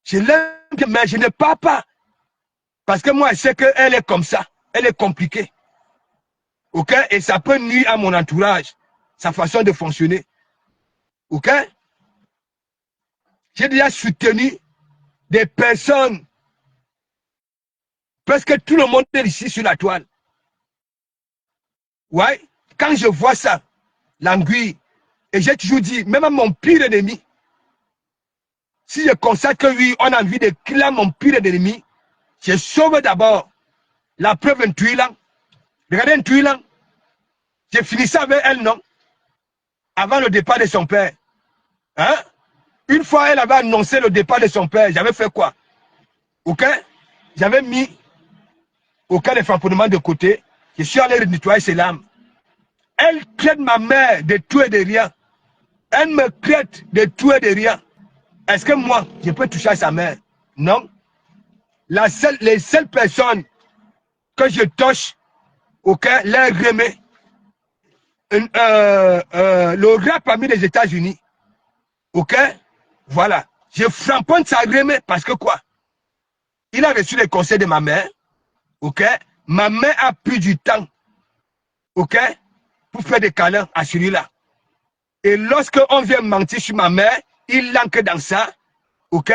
Je l'aime bien, mais je ne pars pas. Parce que moi, je sais qu'elle est comme ça. Elle est compliquée. OK? Et ça peut nuire à mon entourage, sa façon de fonctionner. OK? J'ai déjà soutenu des personnes. Presque tout le monde est ici sur la toile. Ouais? Quand je vois ça, l'anguille, et j'ai toujours dit, même à mon pire ennemi, si je constate que oui, on a envie de killer mon pire ennemi, je sauve d'abord. La preuve, un tuilan. Regardez un tuilan. J'ai fini ça avec elle, non? Avant le départ de son père. Hein? Une fois, elle avait annoncé le départ de son père. J'avais fait quoi? OK? J'avais mis aucun effrappement de côté. Je suis allé nettoyer ses larmes. Elle traite ma mère de tout et de rien. Elle me traite de tout et de rien. Est-ce que moi, je peux toucher à sa mère? Non. Les seules personnes que je touche, OK, leur remet le rap parmi les États-Unis. OK? Voilà. Je framponne sa remet parce que quoi? Il a reçu les conseils de ma mère. OK? Ma mère a pris du temps. OK? Pour faire des câlins à celui-là. Et lorsque on vient mentir sur ma mère, il l'encre dans ça, ok?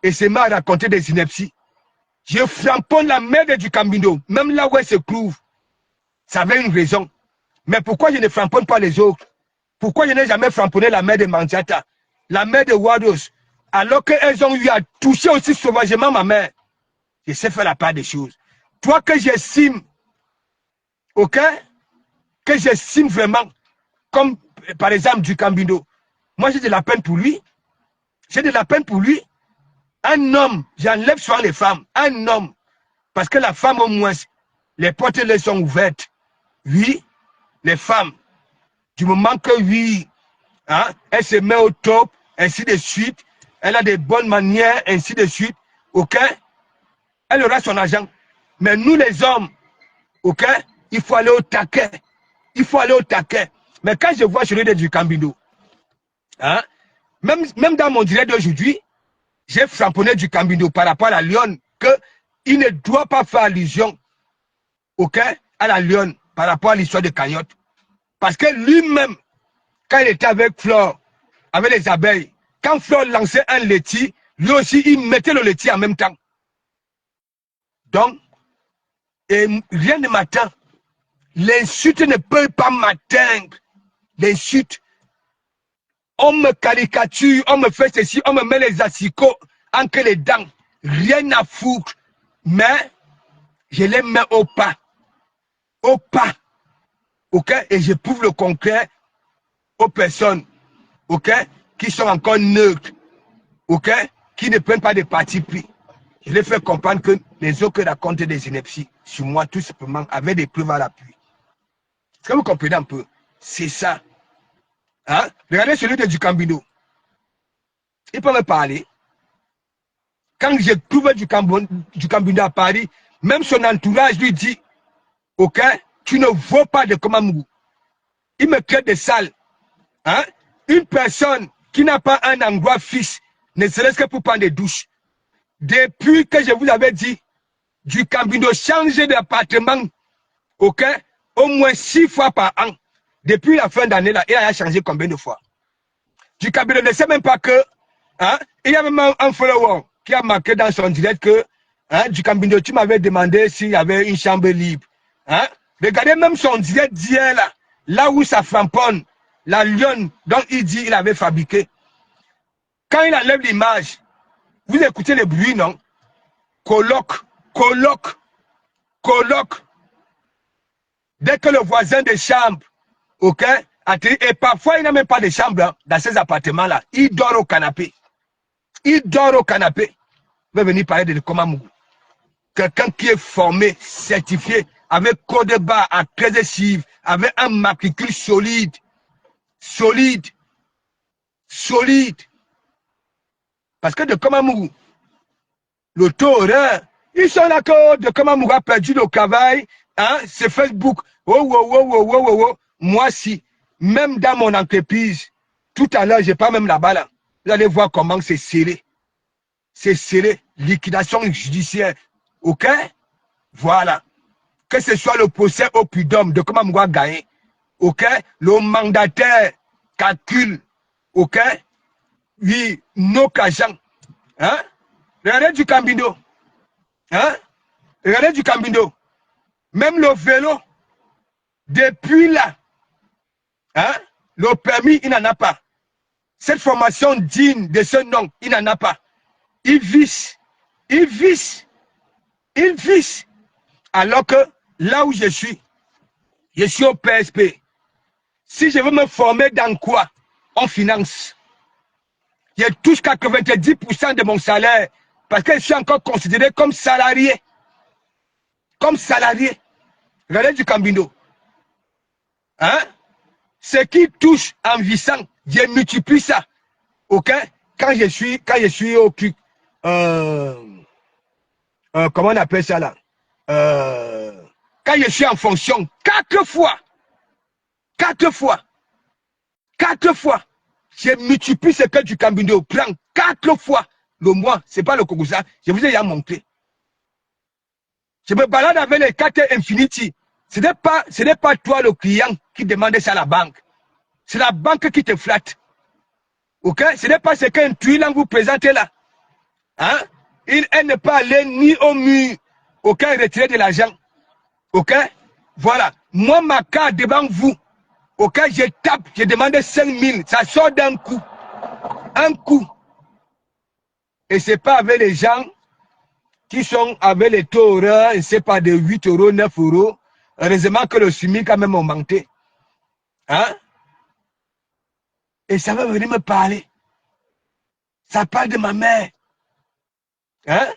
Et c'est m'a raconté des inepties. Je framponne la mère du Cambindo, même là où elle se trouve. Ça avait une raison. Mais pourquoi je ne framponne pas les autres? Pourquoi je n'ai jamais framponné la mère de Mandiata, la mère de Wados, alors qu'elles ont eu à toucher aussi sauvagement ma mère? Je sais faire la part des choses. Toi que j'estime, ok? Que j'estime vraiment, comme par exemple du Cambindo. Moi j'ai de la peine pour lui. J'ai de la peine pour lui. Un homme, j'enlève souvent les femmes. Un homme, parce que la femme au moins, les portes les sont ouvertes. Oui, les femmes, du moment que oui, hein, elle se met au top, ainsi de suite, elle a des bonnes manières, ainsi de suite, ok? Elle aura son argent. Mais nous les hommes, ok? Il faut aller au taquet. Il faut aller au taquet. Mais quand je vois celui du Cambindo, hein, même dans mon direct d'aujourd'hui, j'ai framponné du Cambindo par rapport à la Lyon, qu'il ne doit pas faire allusion, ok, à la Lyon par rapport à l'histoire de Cagnotte. Parce que lui-même, quand il était avec Flore, avec les abeilles, quand Flore lançait un laitier, lui aussi, il mettait le laitier en même temps. Donc, et rien ne m'attend. L'insulte ne peut pas m'atteindre. L'insulte. On me caricature, on me fait ceci, on me met les assicots entre les dents. Rien à foutre. Mais, je les mets au pas. Au pas. Ok? Et je prouve le concret aux personnes, ok, qui sont encore neutres, ok, qui ne prennent pas de parti pris. Je les fais comprendre que les autres racontent des inepties sur moi, tout simplement, avec des preuves à l'appui. Est-ce que vous comprenez un peu? C'est ça. Hein? Regardez celui de Cambindo. Il peut me parler. Quand je trouve du Cambindo à Paris, même son entourage lui dit, ok, tu ne vaux pas de Komamou. Il me crée des salles. Hein? Une personne qui n'a pas un endroit fixe, ne serait-ce que pour prendre des douches. Depuis que je vous avais dit, du Cambindo change d'appartement, ok, au moins 6 fois par an. Depuis la fin d'année, là, il a changé combien de fois? Du Cambindo ne sait même pas que, hein, il y a même un follower qui a marqué dans son direct que, hein, du Cambindo, tu m'avais demandé s'il y avait une chambre libre. Hein? Regardez même son direct d'hier, là où ça framponne, la lionne dont il dit qu'il avait fabriqué. Quand il enlève l'image, vous écoutez le bruit, non? Colloque. Dès que le voisin de chambre, ok, et parfois il n'a même pas de chambre hein, dans ces appartements-là, il dort au canapé. Il dort au canapé. Il va venir parler de Komamou. Quelqu'un qui est formé, certifié, avec code barre à 13 chiffres, avec un matricule solide. Parce que de Komamou, le taux horaire, ils sont là que de Komamou a perdu le travail, hein, c'est Facebook. Moi, si, même dans mon entreprise, tout à l'heure, je pas même là-bas, là. Vous allez voir comment c'est serré. C'est serré. Liquidation judiciaire. OK? Voilà. Que ce soit le procès au prud'homme de comment on gagner. OK? Le mandataire calcule. OK? Oui, nos agents. Hein? Regardez du Cambindo. Hein? Regardez du Cambindo. Même le vélo, depuis là, hein? Le permis, il n'en a pas. Cette formation digne de ce nom, il n'en a pas. Il visse. Alors que là où je suis au PSP. Si je veux me former dans quoi? En finance. Je touche 90% de mon salaire parce que je suis encore considéré comme salarié. Regardez du Cambindo. Hein? Ce qui touche en vissant, je multiplie ça. OK? Quand je suis au truc, comment on appelle ça là? Quand je suis en fonction, 4 fois, je multiplie ce que du Cambindo prend 4 fois le mois. C'est pas le Kogusa, je vous ai déjà montré. Je me balade avec les 4 Infinity. Ce n'est pas toi le client qui demande ça à la banque. C'est la banque qui te flatte. Ok? Ce n'est pas ce qu'un tuilan vous présente là. Hein? Elle n'est pas allée ni au mur. Aucun retiré de l'argent. Ok? Voilà. Moi, ma carte devant vous. Ok? Je tape, je demande 5 000. Ça sort d'un coup. Un coup. Et c'est pas avec les gens qui sont avec les taux horaires, c'est pas de 8 euros, 9 euros. Heureusement que le SMIC a même augmenté. Hein? Et ça va venir me parler. Ça parle de ma mère. Hein?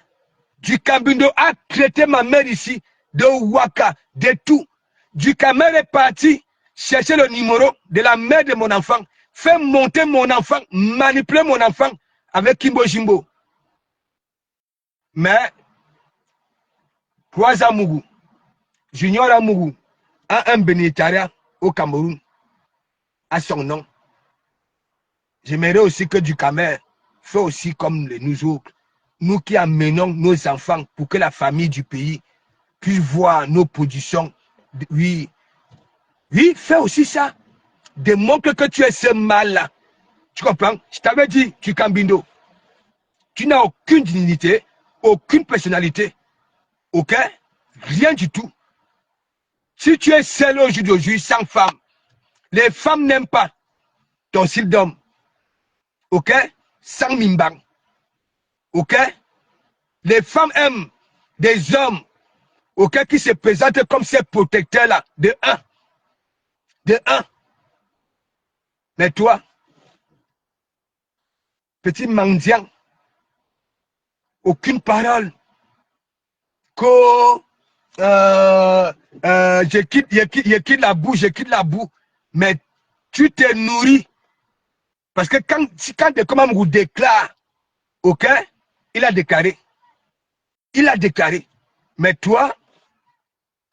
Du Cambindo a traité ma mère ici, de Waka, de tout. Du Camer est parti chercher le numéro de la mère de mon enfant, fait monter mon enfant, manipuler mon enfant avec Kimbo Jimbo. Mais, Kouaza Mougou, Junior Amougou, a un bénéficiaire au Cameroun, à son nom. J'aimerais aussi que du Camer fait aussi comme nous autres. Nous qui amenons nos enfants pour que la famille du pays puisse voir nos positions. Oui, oui, fais aussi ça. Démontre que tu es ce mal-là. Tu comprends? Je t'avais dit, tu Cambindo. Tu n'as aucune dignité, aucune personnalité. Ok? Rien du tout. Si tu es seul aujourd'hui sans femme, les femmes n'aiment pas ton style d'homme. Ok? Sans mimbang. Ok? Les femmes aiment des hommes, ok, qui se présentent comme ces protecteurs-là. De un. De un. Mais toi, petit mendiant, aucune parole. Que je quitte la boue, je quitte la boue. Mais tu te nourris. Parce que quand de comment vous déclare, ok, il a déclaré. Il a déclaré. Mais toi,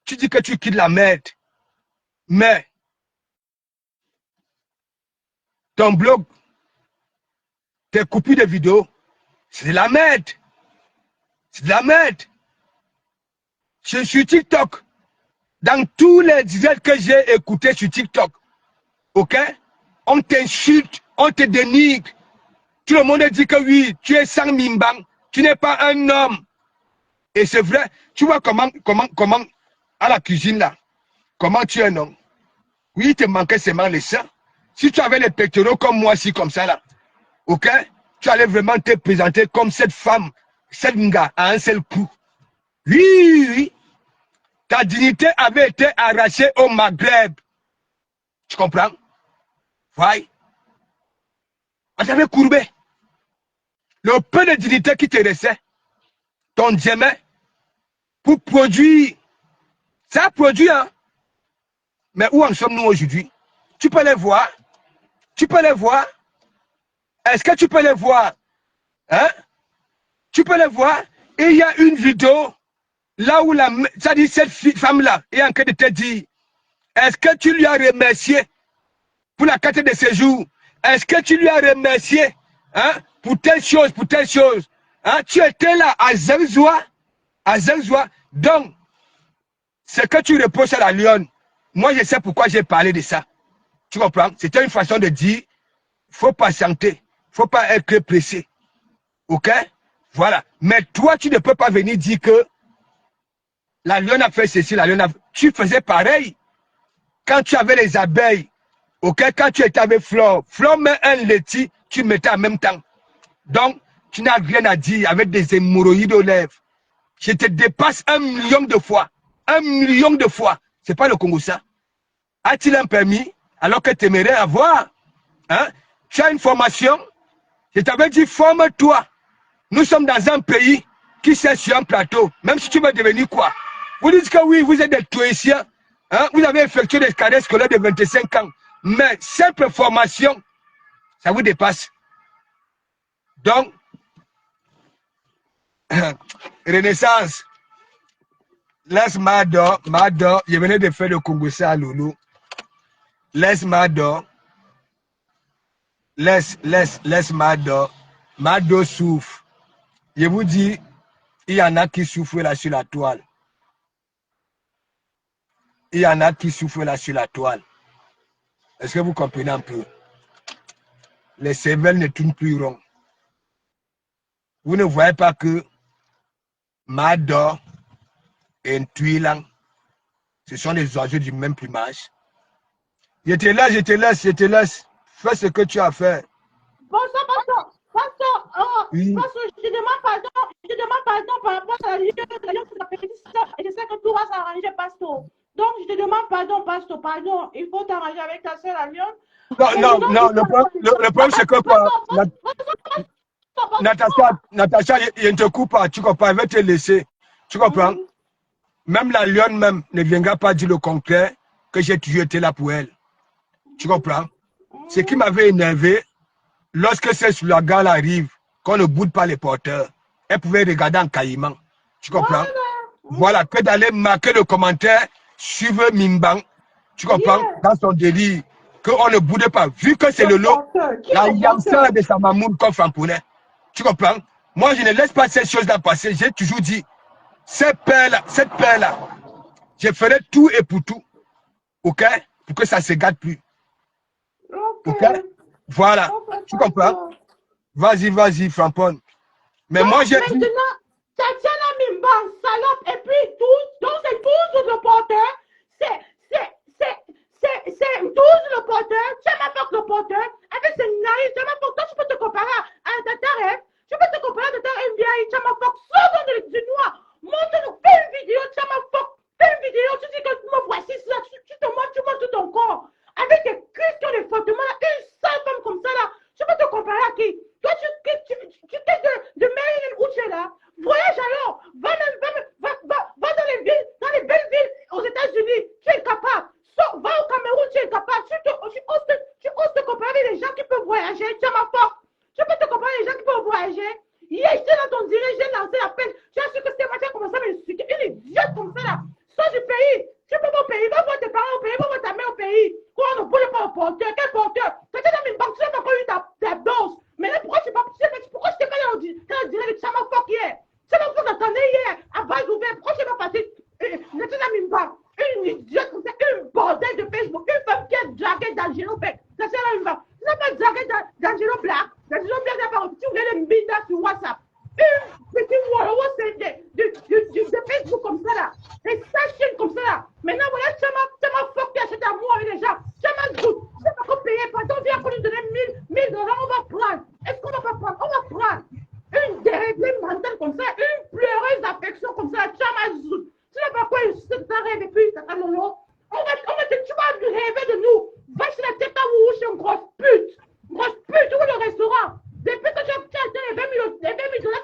tu dis que tu quittes la merde. Mais ton blog, tes copies de vidéos, c'est de la merde. C'est de la merde. Je suis TikTok. Dans tous les directs que j'ai écoutés sur TikTok, ok, on t'insulte, on te dénigre. Tout le monde dit que oui, tu es sans mimbang, tu n'es pas un homme. Et c'est vrai, tu vois comment, à la cuisine là, comment tu es un homme. Oui, il te manquait seulement les seins. Si tu avais les pectoraux comme moi, si comme ça là, ok, tu allais vraiment te présenter comme cette femme, cette nga, à un seul coup. Oui, oui, oui. Ta dignité avait été arrachée au Maghreb. Tu comprends? Oui. On t'avait courbé. Le peu de dignité qui te restait, ton diamant, pour produire. Ça produit, hein? Mais où en sommes-nous aujourd'hui? Tu peux les voir? Tu peux les voir? Est-ce que tu peux les voir? Hein? Tu peux les voir? Il y a une vidéo là où ça dit cette femme-là est en train de te dire, est-ce que tu lui as remercié pour la carte de séjour? Est-ce que tu lui as remercié, hein, pour telle chose, pour telle chose? Hein? Tu étais là à Zengzoua, donc ce que tu reproches à la Lyon, moi je sais pourquoi j'ai parlé de ça. Tu comprends? C'était une façon de dire, il faut patienter, il ne faut pas être pressé. Ok? Voilà. Mais toi, tu ne peux pas venir dire que la Lyon a fait ceci, la Lyon a... Tu faisais pareil. Quand tu avais les abeilles, ok? Quand tu étais avec Flore, Flore met un laitier, tu mettais en même temps. Donc, tu n'as rien à dire avec des hémorroïdes aux lèvres. Je te dépasse 1 million de fois. 1 million de fois. C'est pas le Congo ça. A-t-il un permis alors que tu aimerais avoir? Hein? Tu as une formation? Je t'avais dit, forme-toi. Nous sommes dans un pays qui sait sur un plateau. Même si tu veux devenir quoi? Vous dites que oui, vous êtes des Touéciens. Hein? Vous avez effectué des cadets scolaires de 25 ans. Mais simple formation, ça vous dépasse. Donc, Renaissance, laisse Mado, je venais de faire le Congo à Loulou. Laisse Mado, laisse Mado. Mado souffre. Je vous dis, il y en a qui souffrent là sur la toile. Il y en a qui souffrent là sur la toile. Est-ce que vous comprenez un peu? les cervelles ne tournent plus rond. Vous ne voyez pas que Mador et Ntuilang, ce sont des oiseaux du même plumage. Je te laisse, je te laisse, je te laisse. Fais ce que tu as fait. Bonsoir, Oui. pasteur, je demande pardon par rapport à la lion de la petite sœur. Et je sais que tout va s'arranger, pasteur. Donc, je te demande pardon, pasteur, pardon. Il faut t'arranger avec ta sœur, la lionne. Non, le problème c'est que quoi, Natacha, je ne te coupe pas, tu comprends, elle va te laisser. Tu comprends? Même la lionne même ne viendra pas dire le contraire que j'ai toujours été là pour elle. Tu comprends? Ce qui m'avait énervé, lorsque ce slogan arrive, qu'on ne boude pas les porteurs, elle pouvait regarder en caïman. Tu comprends? Voilà, que d'aller marquer le commentaire, suivre Mimbang. Tu comprends? Dans son délire, qu'on ne boude pas. Vu que c'est le lot, la yamsa de sa mamoun comme Famponnet. Tu comprends? Moi, je ne laisse pas ces choses-là passer. J'ai toujours dit, cette paix-là, je ferai tout et pour tout. OK? Pour que ça ne se gâte plus. OK? Voilà. Tu comprends? Vas-y, Frampon. Mais moi, j'ai dit... Maintenant, Tatiana Mimbang, salope, et puis donc c'est 12 le porteur, c'est 12 le porteur, tu m'apportes le porteur, avec ses naïfs, tu m'apportes, toi, tu peux te comparer à un Tataref, tu peux te comparer à un Tataref NBA, tu m'apportes, sors du noir, montre-nous, fais une vidéo, tu m'apportes, fais une vidéo, tu dis que me voici, tu te montres, tu montres tout ton corps, avec tes cuisses qui ont des frottements, une seule femme comme ça, là, tu peux te comparer à qui? Toi, tu t'es de Maryland où tu es là. Voyage alors. Va dans les belles villes aux États-Unis. Tu es capable. Va au Cameroun, tu es capable. Tu oses te comparer avec les gens qui peuvent voyager. Tu as ma force. Tu peux te comparer avec les gens qui peuvent voyager. Hier, j'étais dans ton direct, j'ai lancé l'appel. Tu as su que c'était moi qui a commencé à m'insulter. Une idiote comme ça là. Sors du pays. Tu peux pas au pays. Va voir tes parents au pays. Va voir ta mère au pays. Quoi, on ne bouge pas au porteur. Quel porteur? Tu étais dans une banque, tu n'as pas encore eu ta dose. Mais là, pourquoi je t'ai pas dans le direct de Chama Fok hier? Chama Fok attendait hier à base ouverte. Pourquoi je t'ai pas passé Nathalie Mimba? Une idiote comme ça, une bordel de Facebook, une femme qui a dragué d'Angelo Beck. Ça c'est là, Mimba. Tu n'as pas dragué d'Angelo Black. D'Angelo Black n'a pas reçu. Tu voulais le Mbinda sur WhatsApp. Une petite Wolowo de Facebook comme ça là. Et ça chaîne comme ça là. Maintenant, voilà, Chama Fok qui achète à moi avec les gens. Chama Zout. Je sais pas qu'on paye. Pardon, viens qu'on nous donne 1000 $. On va prendre. Est-ce qu'on va pas prendre? On va prendre. Une déréglée mentale comme ça, une pleureuse d'affection comme ça, Chama Zout. Tu n'as pas quoi ça rêve et puis ça lolo. Tu vas rêver de nous. Va chez la tête à vous, chez une grosse pute. Grosse pute, où est le restaurant? Depuis que tu as acheté les 20 000 $, tu sais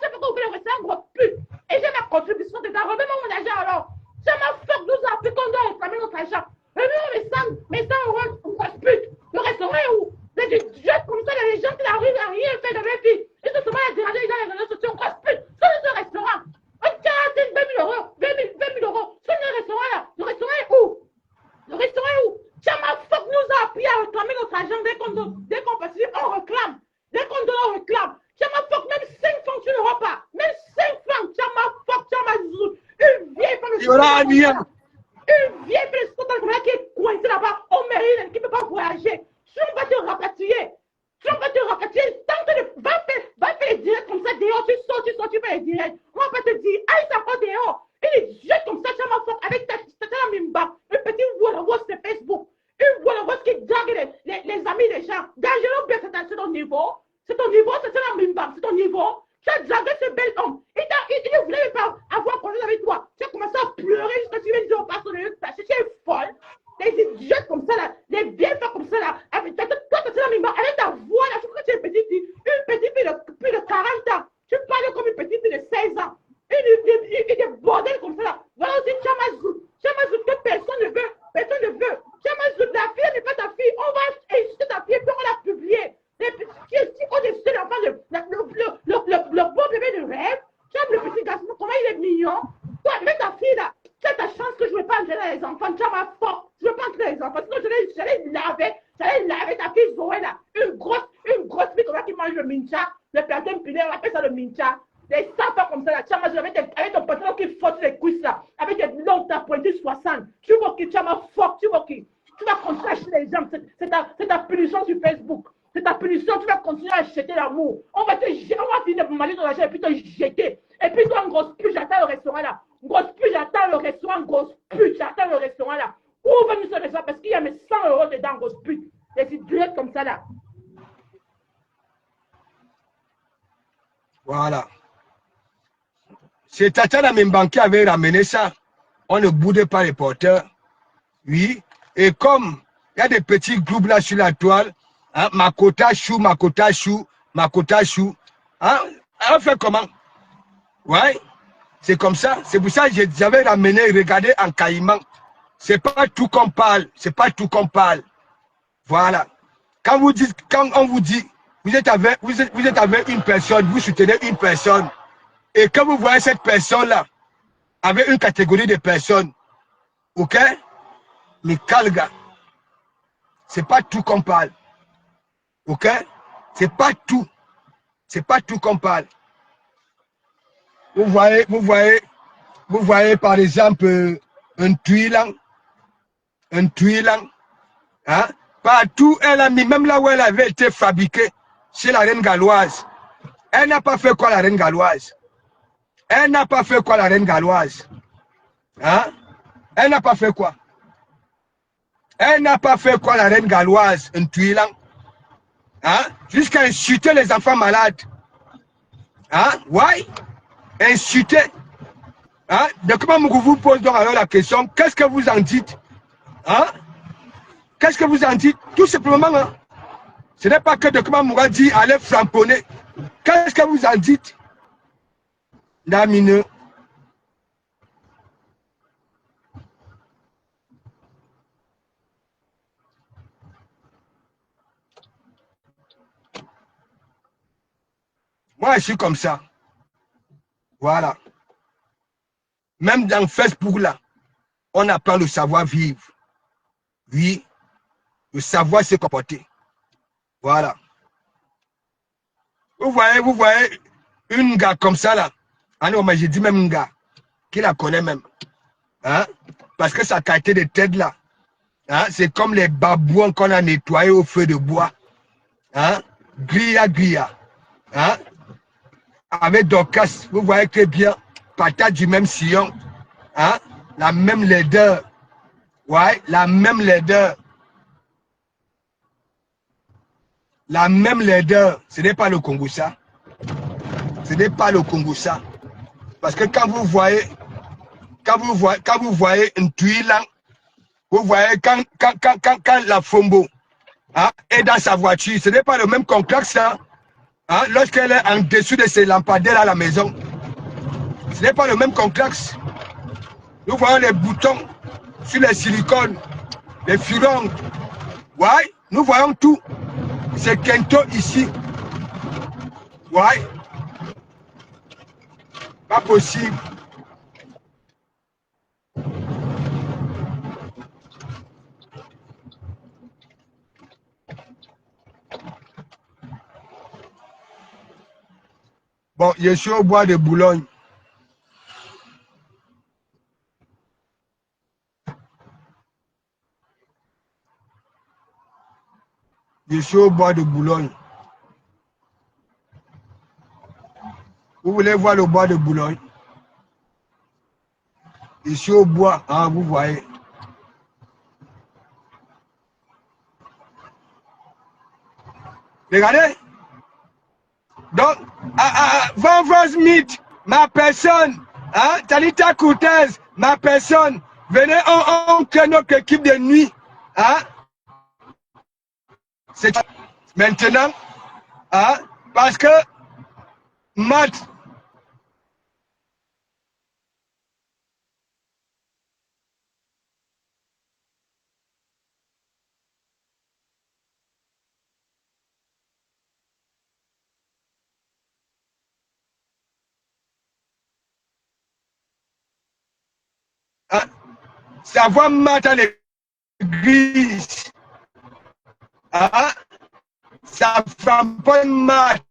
pas ouvrir le restaurant, grosse pute. Et j'ai ma contribution dedans. Remets-moi mon argent alors. Chama Fok nous a appris qu'on doit réclamer notre argent. Remets-moi mes 100 €, grosse pute. Le restaurant est où? Mais tu jettes comme ça les gens qui n'arrivent à rien faire de ma vie. Ils se sont mal à déranger les gens dans les réseaux sociaux, grosse pute. Sur le restaurant. On t'a acheté 20 000 €. 20 000 €. Sur le restaurant là. Le restaurant est où? Le restaurant est où? Chama Fok nous a appris à réclamer notre argent dès qu'on participe, on réclame. Dès qu'on donne, on réclame. Chama Fok, même 5 francs, tu n'auras pas. Même 5 francs, Chama Fok, Chama Zout. Une vieille femme de une vieille femme qui est coincée là-bas au Maryland, qui ne peut pas voyager. Si on va te rapatrier, va faire les directs comme ça dehors, tu fais les directs. On va pas te dire, aïe, ça va dehors. Une idiote comme ça, Chama Fok, avec ta Mimba, un petit Wolowo sur Facebook, une Wolowo qui drague les amis des gens. D'Angelo Beck, c'est ton niveau. C'est ton niveau, c'est la Mimba, c'est ton niveau. Tu as dragué ce bel homme. Il ne voulait pas avoir problème avec toi. Tu as commencé à pleurer jusqu'à ce que tu viennes dire au pasteur de Dieu, tu es folle. Des idiotes comme ça là, des vieilles femmes comme ça là, avec toi, tu la Mimba, avec ta voix là, je crois que tu es une petite fille de plus de 40 ans. Tu parles comme une petite fille de 16 ans. Et des bordels comme ça là. Voilà aussi Chama Zout. Chama Zout que personne ne veut. Personne ne veut. Chama Zout, la fille n'est pas ta fille. On va insulter ta fille, puis on l'a publier. On décide l'enfant, le beau bébé de rêve. Tu as le petit garçon, comment il est mignon. Toi, même ta fille là, tu as ta chance que je ne vais pas entrer dans les enfants. Tu as ma force. Je ne vais pas entrer dans les enfants. Sinon, j'allais laver ta fille Zoé là. Une grosse fille comme ça qui mange le mincha. Le plantain pilé, on appelle ça le mincha. Des sapins comme ça là. Tu as mangé avec ton pantalon qui frotte les cuisses là. Avec des longues ta pointue 60. Tu vois qui, tu as ma force. Tu vois qui. Tu vas continuer à acheter les gens. C'est ta punition sur Facebook. C'est ta punition, tu vas continuer à jeter l'amour. On va finir par manger ton argent et puis te jeter. Et puis toi, une grosse pute, j'attends le restaurant là. Grosse pute, j'attends le restaurant. Grosse pute, j'attends le restaurant là. Ouvre-nous ce restaurant parce qu'il y a mes 100 € dedans, grosse pute. Et c'est direct comme ça là. Voilà. C'est Tata Mbang qui avait ramené ça. On ne boudait pas les porteurs. Oui. Et comme il y a des petits groupes là sur la toile, hein, Makota Chou, Makota Chou, Makota Chou. Hein, on fait comment? Ouais. C'est comme ça. C'est pour ça que j'avais ramené, regardez en caïman. C'est pas tout qu'on parle. C'est pas tout qu'on parle. Voilà. Quand on vous dit, vous êtes avec une personne, vous soutenez une personne, et quand vous voyez cette personne-là, avec une catégorie de personnes, ok? Mais calga, c'est pas tout qu'on parle. Ok? C'est pas tout. C'est pas tout qu'on parle. Vous voyez par exemple un tuilan, hein? Partout, elle a mis, même là où elle avait été fabriquée, chez la reine galloise. Elle n'a pas fait quoi la reine galloise? Elle n'a pas fait quoi la reine galloise? Hein? Elle n'a pas fait quoi? Elle n'a pas fait quoi la reine galloise, un tuilan? Hein? Jusqu'à insulter les enfants malades. Hein? Ouais? Insulter. Hein? Donc, comment vous pose donc alors la question, qu'est-ce que vous en dites? Hein? Qu'est-ce que vous en dites? Tout simplement, hein? Ce n'est pas que Dokuma Moura dit allez framponner. Qu'est-ce que vous en dites? Damine. Moi, je suis comme ça. Voilà. Même dans Facebook, là, on apprend le savoir-vivre. Oui, le savoir se comporter. Voilà. Vous voyez une gars comme ça, là. Ah non, mais j'ai dit même un gars qui la connaît même. Hein? Parce que sa qualité de tête, là, hein? C'est comme les babouins qu'on a nettoyés au feu de bois. Hein? Grilla. Hein? Avec Dorcas, vous voyez que bien, patate du même sillon, hein? La même laideur. Ouais, la même laideur. La même laideur. Ce n'est pas le Congo ça. Ce n'est pas le Congo ça. Parce que quand vous voyez une tuile, vous voyez quand la Fombo, hein, est dans sa voiture, ce n'est pas le même complexe ça. Hein, lorsqu'elle est en dessous de ses lampadaires à la maison, ce n'est pas le même complexe. Nous voyons les boutons sur les silicones, les furons. Ouais, nous voyons tout. C'est Kento ici. Ouais. Pas possible. Bon, je suis au bois de Boulogne. Je suis au bois de Boulogne. Vous voulez voir le bois de Boulogne? Je suis au bois, hein, vous voyez. Regardez. Donc, Van Smith, ma personne, hein, Talita Cortez, ma personne, venez, on crée notre équipe de nuit. Hein. C'est maintenant, hein, parce que Matt, hein, ça voit Matt à l'église. Hein, ça flamboie Matt.